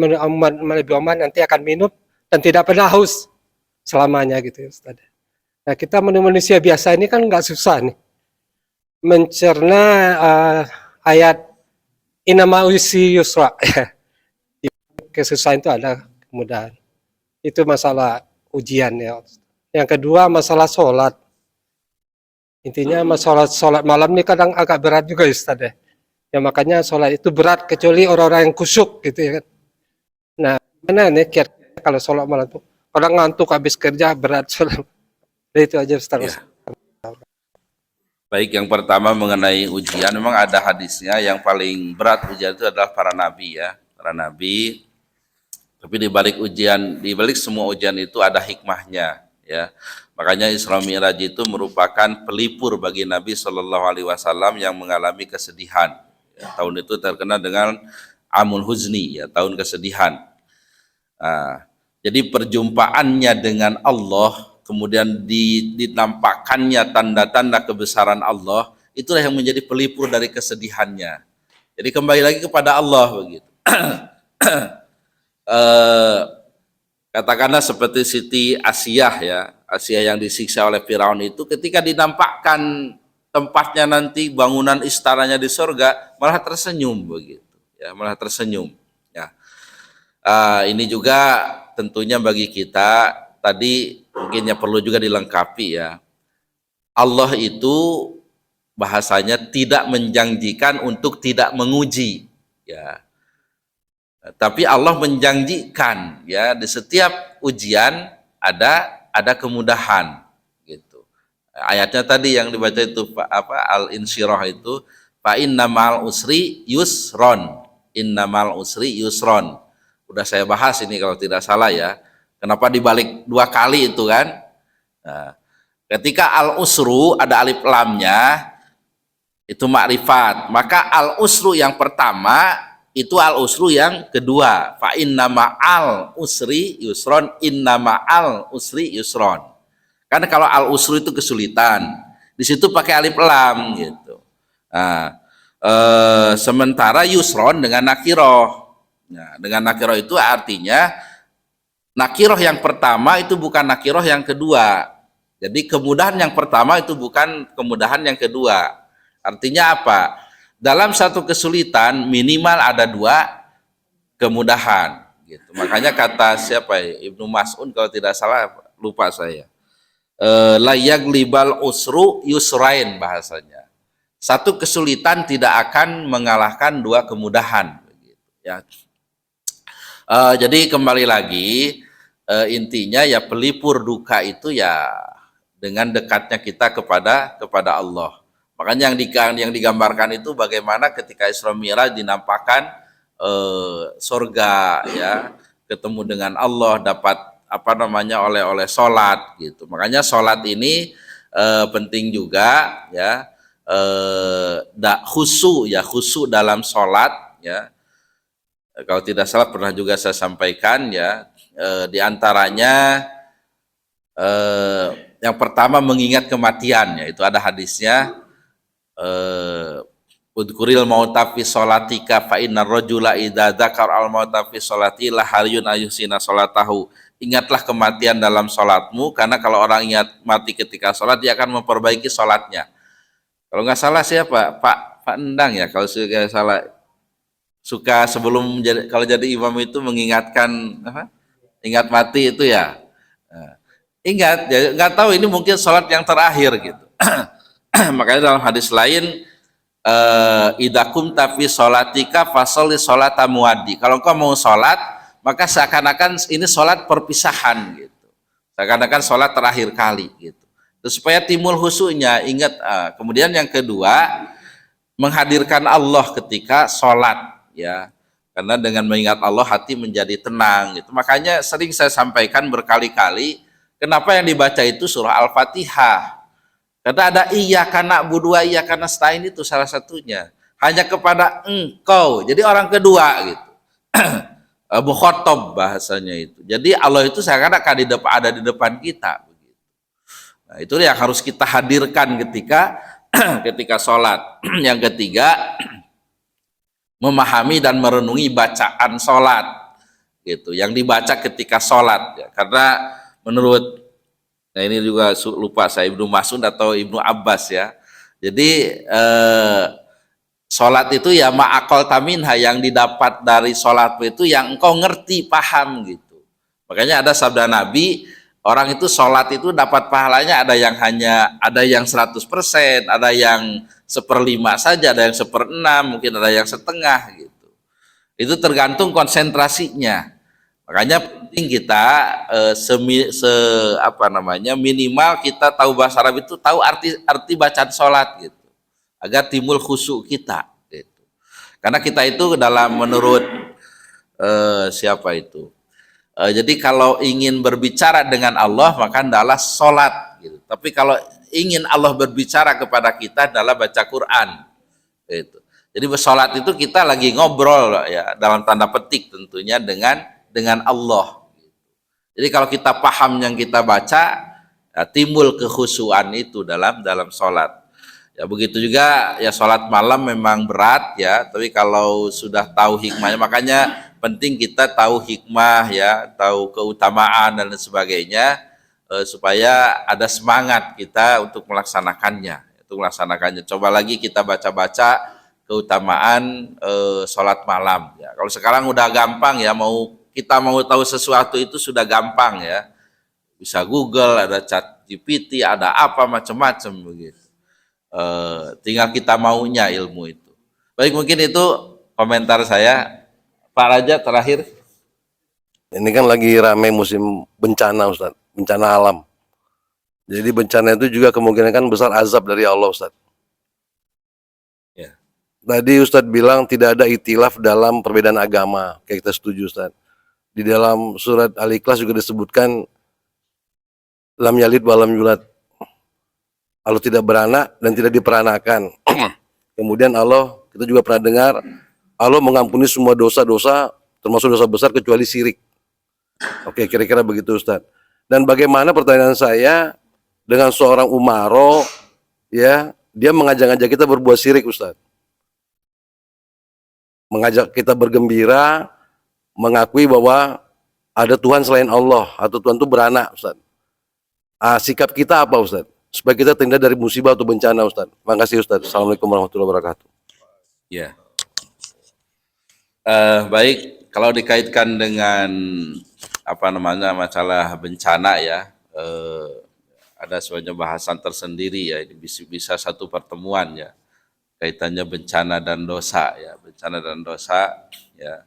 S2: nanti akan minum dan tidak pernah haus selamanya gitu ya Ustaz. Nah, kita manusia biasa ini kan nggak susah nih mencerna ayat inama usi yusra. Kesusahan itu ada kemudahan. Itu masalah ujian ya. Yang kedua masalah sholat. Intinya masalah sholat malam ini kadang agak berat juga Ustaz ya. Ya makanya sholat itu berat kecuali orang-orang yang kusyuk gitu ya kan. Nah, mana nih kira-kira kalau sholat malam itu orang ngantuk habis kerja berat sholat. Itu aja Ustaz.
S1: Ya. Baik, yang pertama mengenai ujian, memang ada hadisnya yang paling berat ujian itu adalah para nabi ya, para nabi. Tapi di balik semua ujian itu ada hikmahnya ya. Makanya Isra Mi'raj itu merupakan pelipur bagi Nabi Shallallahu Alaihi Wasallam yang mengalami kesedihan. Ya, tahun itu terkenal dengan Amul Huzni ya, tahun kesedihan. Nah, jadi perjumpaannya dengan Allah, kemudian dinampakkannya tanda-tanda kebesaran Allah, itulah yang menjadi pelipur dari kesedihannya. Jadi kembali lagi kepada Allah begitu. Katakanlah seperti Siti Asiyah ya, Asiyah yang disiksa oleh Firaun itu ketika dinampakkan tempatnya nanti bangunan istananya di surga malah tersenyum begitu ya, malah tersenyum ya. Ini juga tentunya bagi kita tadi mungkin yang perlu juga dilengkapi ya. Allah itu bahasanya tidak menjanjikan untuk tidak menguji ya. Tapi Allah menjanjikan ya di setiap ujian ada kemudahan gitu. Ayatnya tadi yang dibaca itu Al-Insyirah itu fa innamal usri yusron. Innamal usri yusron. Udah saya bahas ini kalau tidak salah ya. Kenapa dibalik 2 kali itu kan? Nah, ketika al-usru ada alif lamnya, itu makrifat. Maka al-usru yang pertama itu al-usru yang kedua. Fa inna ma'al usri yusron, inna ma'al usri yusron. Karena kalau al-usru itu kesulitan, di situ pakai alif lam gitu. Nah, sementara yusron dengan nakiroh. Nah, dengan nakiroh itu artinya nakiroh yang pertama itu bukan nakiroh yang kedua. Jadi kemudahan yang pertama itu bukan kemudahan yang kedua. Artinya apa? Dalam satu kesulitan minimal ada dua kemudahan. Gitu. Makanya kata siapa ya? Ibnu Mas'ud kalau tidak salah, lupa saya. Layak libal usru yusrain bahasanya. Satu kesulitan tidak akan mengalahkan dua kemudahan. Ya. Jadi kembali lagi, intinya ya pelipur duka itu ya dengan dekatnya kita kepada Allah. Makanya yang digambarkan itu bagaimana ketika Isra Mi'raj dinampakkan surga ya, ketemu dengan Allah, dapat apa namanya oleh sholat gitu. Makanya sholat ini penting juga ya, khusyuk dalam sholat ya. Kalau tidak salah pernah juga saya sampaikan ya, diantaranya yang pertama mengingat kematian, yaitu ada hadisnya, udkuril mauta fi sholatika fa innar rajula idza dzakara al mauta fi sholati la haryun ayusina sholatahu. Ingatlah kematian dalam sholatmu, karena kalau orang ingat mati ketika sholat dia akan memperbaiki sholatnya. Kalau nggak salah siapa? Pak Endang ya, kalau tidak salah, suka sebelum kalau jadi imam itu mengingatkan apa? Ingat mati itu ya. Ingat ya, nggak tahu ini mungkin sholat yang terakhir gitu. Makanya dalam hadis lain, idakum tapi sholatika fasoli sholat muaddi. Kalau engkau mau sholat, maka seakan-akan ini sholat perpisahan gitu. Seakan-akan sholat terakhir kali gitu. Terus supaya timbul khusyuknya, ingat. Kemudian yang kedua, menghadirkan Allah ketika sholat ya. Karena dengan mengingat Allah hati menjadi tenang gitu. Makanya sering saya sampaikan berkali-kali, kenapa yang dibaca itu surah Al-Fatihah. Karena ada iyyaka na'budu wa iyyaka nasta'in, itu salah satunya. Hanya kepada engkau. Jadi orang kedua gitu. Mukhatab bahasanya itu. Jadi Allah itu seakan-akan ada di depan kita. Nah, itu yang harus kita hadirkan ketika sholat. Yang ketiga, memahami dan merenungi bacaan sholat. Gitu. Yang dibaca ketika sholat. Ya. Karena menurut, nah ini juga lupa saya, Ibnu Mas'ud atau Ibnu Abbas ya. Jadi sholat itu ya ma'akol taminha, yang didapat dari sholat itu yang engkau ngerti, paham gitu. Makanya ada sabda Nabi, orang itu sholat itu dapat pahalanya ada yang 100%, ada yang 1/5 saja, ada yang 1/6, mungkin ada yang setengah gitu. Itu tergantung konsentrasinya. Makanya penting kita minimal kita tahu bahasa Arab itu, tahu arti bacaan sholat gitu, agar timbul khusyuk kita gitu. Karena kita itu menurut siapa itu? Jadi kalau ingin berbicara dengan Allah maka adalah sholat gitu. Tapi kalau ingin Allah berbicara kepada kita adalah baca Quran gitu. Jadi bersolat itu kita lagi ngobrol ya, dalam tanda petik tentunya dengan Allah. Jadi kalau kita paham yang kita baca, ya, timbul kekhusyuan itu dalam sholat. Ya begitu juga ya, sholat malam memang berat ya, tapi kalau sudah tahu hikmahnya, makanya penting kita tahu hikmah ya, tahu keutamaan dan sebagainya, supaya ada semangat kita untuk melaksanakannya. Coba lagi kita baca-baca keutamaan sholat malam. Ya, kalau sekarang udah gampang ya, kita mau tahu sesuatu itu sudah gampang ya. Bisa Google, ada Chat GPT, ada apa macam-macam begitu. Tinggal kita maunya ilmu itu. Baik, mungkin itu komentar saya. Pak Raja terakhir.
S3: Ini kan lagi ramai musim bencana, Ustaz, bencana alam. Jadi bencana itu juga kemungkinan kan besar azab dari Allah, Ustaz.
S1: Ya.
S3: Tadi Ustaz bilang tidak ada itilaf dalam perbedaan agama, kayak kita setuju, Ustaz. Di dalam surat Al-Ikhlas juga disebutkan lam yalid wa lam yulad. Allah tidak beranak dan tidak diperanakan. Kemudian Allah, kita juga pernah dengar, Allah mengampuni semua dosa-dosa, termasuk dosa besar kecuali syirik. Oke, kira-kira begitu Ustaz. Dan bagaimana pertanyaan saya dengan seorang umaro, ya, dia mengajak-ajak kita berbuat syirik Ustaz. Mengajak kita bergembira, mengakui bahwa ada Tuhan selain Allah, atau Tuhan itu beranak Ustaz. Sikap kita apa Ustaz? Supaya kita terhindar dari musibah atau bencana Ustaz. Terima kasih Ustaz. Assalamualaikum warahmatullahi wabarakatuh.
S1: Ya. Baik, kalau dikaitkan dengan apa namanya masalah bencana ya, ada sebenarnya bahasan tersendiri ya. Ini bisa satu pertemuan ya, kaitannya bencana dan dosa ya, bencana dan dosa ya.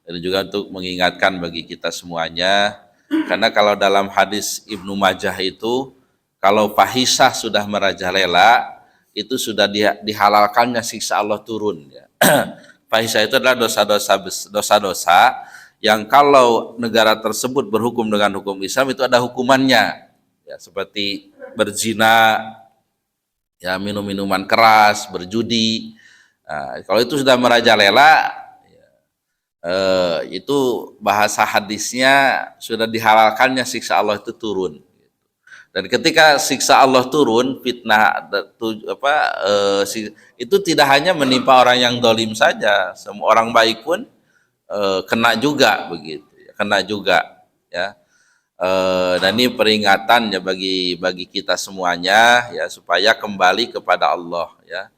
S1: Ini juga untuk mengingatkan bagi kita semuanya, karena kalau dalam hadis Ibnu Majah itu, kalau fahisah sudah merajalela, itu sudah dihalalkannya siksa Allah turun ya. Fahisah itu adalah dosa-dosa yang kalau negara tersebut berhukum dengan hukum Islam itu ada hukumannya ya, seperti berzina ya, minum minuman keras, berjudi. Nah, kalau itu sudah merajalela ya, itu bahasa hadisnya sudah dihalalkannya siksa Allah itu turun. Dan ketika siksa Allah turun, fitnah itu tidak hanya menimpa orang yang dolim saja, semua orang baik pun kena juga begitu, kena juga ya. Dan ini peringatan ya bagi kita semuanya ya, supaya kembali kepada Allah ya.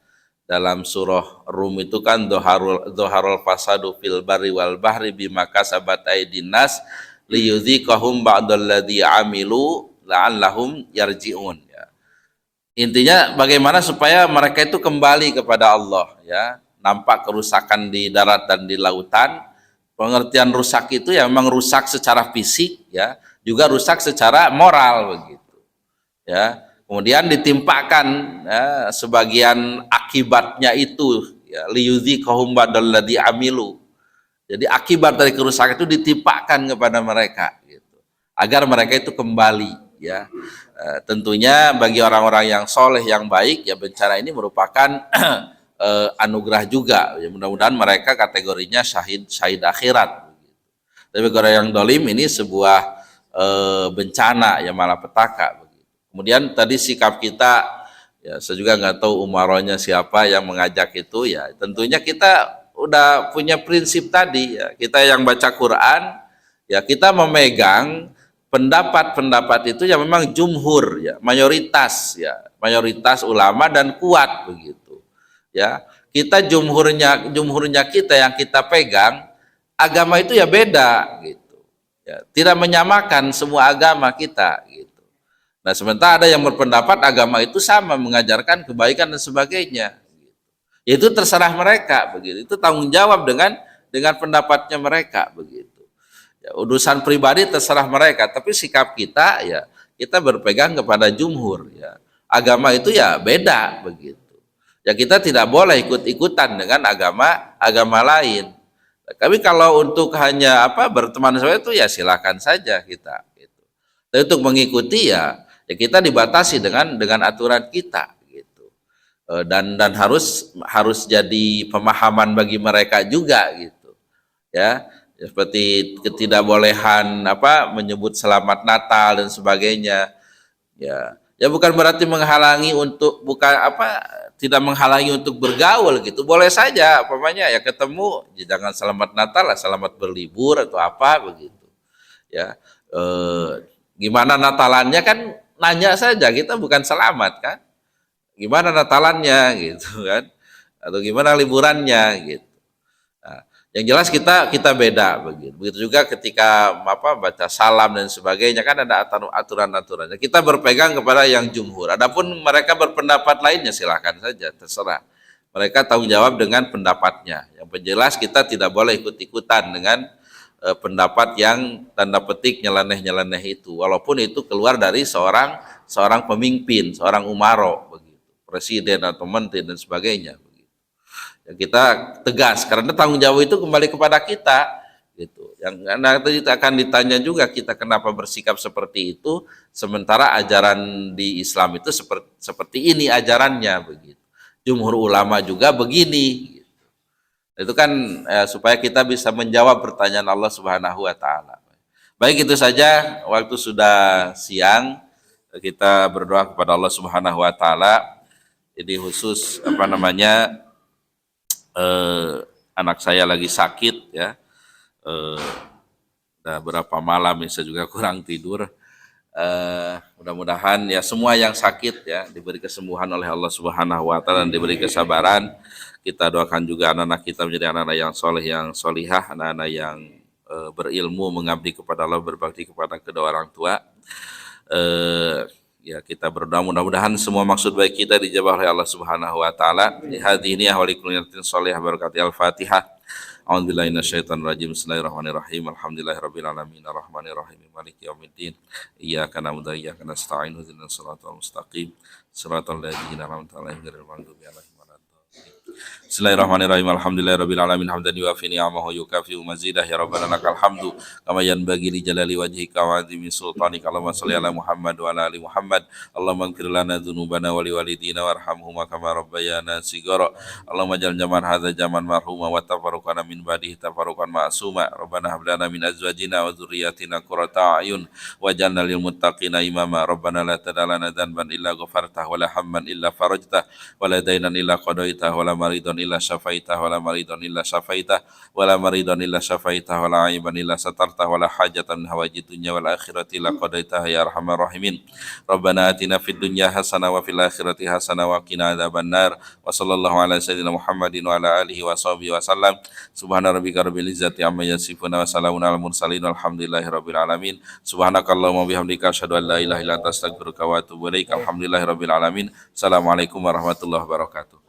S1: Dalam surah Rum itu kan doharul fasadu fil barri wal bahri bima kasabat aydin nas liyudhiqahum ba'dalladzi amilu la'allahum yarji'un ya. Intinya bagaimana supaya mereka itu kembali kepada Allah ya. Nampak kerusakan di darat dan di lautan. Pengertian rusak itu ya memang rusak secara fisik ya, juga rusak secara moral begitu. Ya. Kemudian ditimpakan ya, sebagian akibatnya itu ya, liyudhiqahum ba'dalladzi amilu. Jadi akibat dari kerusakan itu ditimpakan kepada mereka gitu, agar mereka itu kembali ya. Tentunya bagi orang-orang yang soleh yang baik ya, bencana ini merupakan anugerah juga ya, mudah-mudahan mereka kategorinya syahid akhirat. Tapi bagi orang yang dolim ini sebuah bencana ya, malapetaka begitu. Kemudian tadi sikap kita ya, saya juga nggak tahu umarohnya siapa yang mengajak itu ya, tentunya kita udah punya prinsip tadi ya, kita yang baca Quran ya, kita memegang pendapat-pendapat itu yang memang jumhur ya, mayoritas ulama dan kuat begitu ya. Kita jumhurnya kita yang kita pegang, agama itu ya beda gitu ya, tidak menyamakan semua agama kita gitu. Nah sementara ada yang berpendapat agama itu sama, mengajarkan kebaikan dan sebagainya gitu. Itu terserah mereka begitu, itu tanggung jawab dengan pendapatnya mereka begitu. Ya, urusan pribadi terserah mereka, tapi sikap kita ya, kita berpegang kepada jumhur ya. Agama itu ya beda begitu. Ya kita tidak boleh ikut-ikutan dengan agama lain. Tapi kalau untuk hanya berteman saja itu ya silakan saja kita gitu. Tapi untuk mengikuti ya kita dibatasi dengan aturan kita gitu. Dan harus jadi pemahaman bagi mereka juga gitu. Ya. Seperti ketidakbolehan menyebut selamat Natal dan sebagainya ya bukan berarti menghalangi untuk tidak menghalangi untuk bergaul gitu, boleh saja ya ketemu jangan selamat Natal lah, selamat berlibur atau apa begitu ya. Gimana Natalannya kan nanya saja, kita bukan selamat kan, gimana Natalannya gitu kan, atau gimana liburannya gitu. Yang jelas kita beda begitu. Begitu juga ketika baca salam dan sebagainya kan ada aturan-aturannya. Kita berpegang kepada yang jumhur. Adapun mereka berpendapat lainnya silahkan saja, terserah. Mereka tanggung jawab dengan pendapatnya. Yang jelas kita tidak boleh ikut-ikutan dengan pendapat yang tanda petik nyeleneh-nyeleneh itu. Walaupun itu keluar dari seorang pemimpin, seorang umaro begitu, presiden atau menteri dan sebagainya. Ya, kita tegas karena tanggung jawab itu kembali kepada kita gitu. Yang nanti kita akan ditanya juga kita kenapa bersikap seperti itu, sementara ajaran di Islam itu seperti ini ajarannya begitu. Jumhur ulama juga begini. Gitu. Itu kan supaya kita bisa menjawab pertanyaan Allah Subhanahu wa taala. Baik, itu saja, waktu sudah siang. Kita berdoa kepada Allah Subhanahu wa taala. Jadi khusus anak saya lagi sakit ya. Udah berapa malam ya saya juga kurang tidur. Mudah-mudahan ya semua yang sakit ya diberi kesembuhan oleh Allah Subhanahu wa taala dan diberi kesabaran. Kita doakan juga anak-anak kita menjadi anak-anak yang soleh, yang solihah, anak-anak yang berilmu, mengabdi kepada Allah, berbakti kepada kedua orang tua. Ya kita berdoa mudah-mudahan semua maksud baik kita dijabah oleh Allah Subhanahu wa taala. Hadhihi wa likulliyatin sholihah barakati al-Fatihah. A'udzubillahi minasyaitonir rajim. Bismillahirrahmanirrahim. Alhamdulillahirabbil alamin arrahmanirrahim maliki yaumiddin. Iyyaka na'budu wa iyyaka nasta'in. Ihdinas siratal mustaqim. Siratal ladzina an'amta 'alaihim ghairil maghdubi 'alaihim waladdallin. Bismillahirrahmanirrahim. Alhamdulillahirabbil alamin hamdan yuwafi ni'amahu yukafi mazidah ya rabbana lakal hamdu kama yanbaghi li jalali wajhika wa 'azimi sultanika. Allahumma shalli ala Muhammad wa ala ali Muhammad. Allahumma ighfir lana dzunubana wa liwalidina warhamhuma kama rabbayana shighara. Allahumma jal jaman hadza jaman marhuma wa tafarruqana min ba'dihi tafarruqan ma'suma. Rabbana hab lana min azwajina wa dzurriyyatina qurrata a'yun waj'alna lil muttaqina imama. Rabbana la tada' lana dhanban illa ghafartah wa la hamman illa farajtah wa la daynan illa qadaitah wa la maridon illa syafaitah wa la maridon illa syafaitah wa la maridon illa syafaitah wa la aiban illa satartah wa la hajatan min hawajid dunya wal akhirati illa qadaitah ya arhamar rahimin. Rabbana atina fid dunya hasanah wa fil akhirati hasanah wa qina adzabannar. Wa sallallahu ala sayyidina Muhammadin wa ala alihi wa sahbihi wa sallam. Subhana rabbika rabbil izzati amma yasifun wa salamun alal mursalin walhamdulillahi rabbil alamin. Subhanakallahumma bihamdika asyhadu an la ilaha illa anta astaghfiruka wa atubu ilaik. Alhamdulillahi rabbil alamin. Assalamualaikum warahmatullahi wabarakatuh.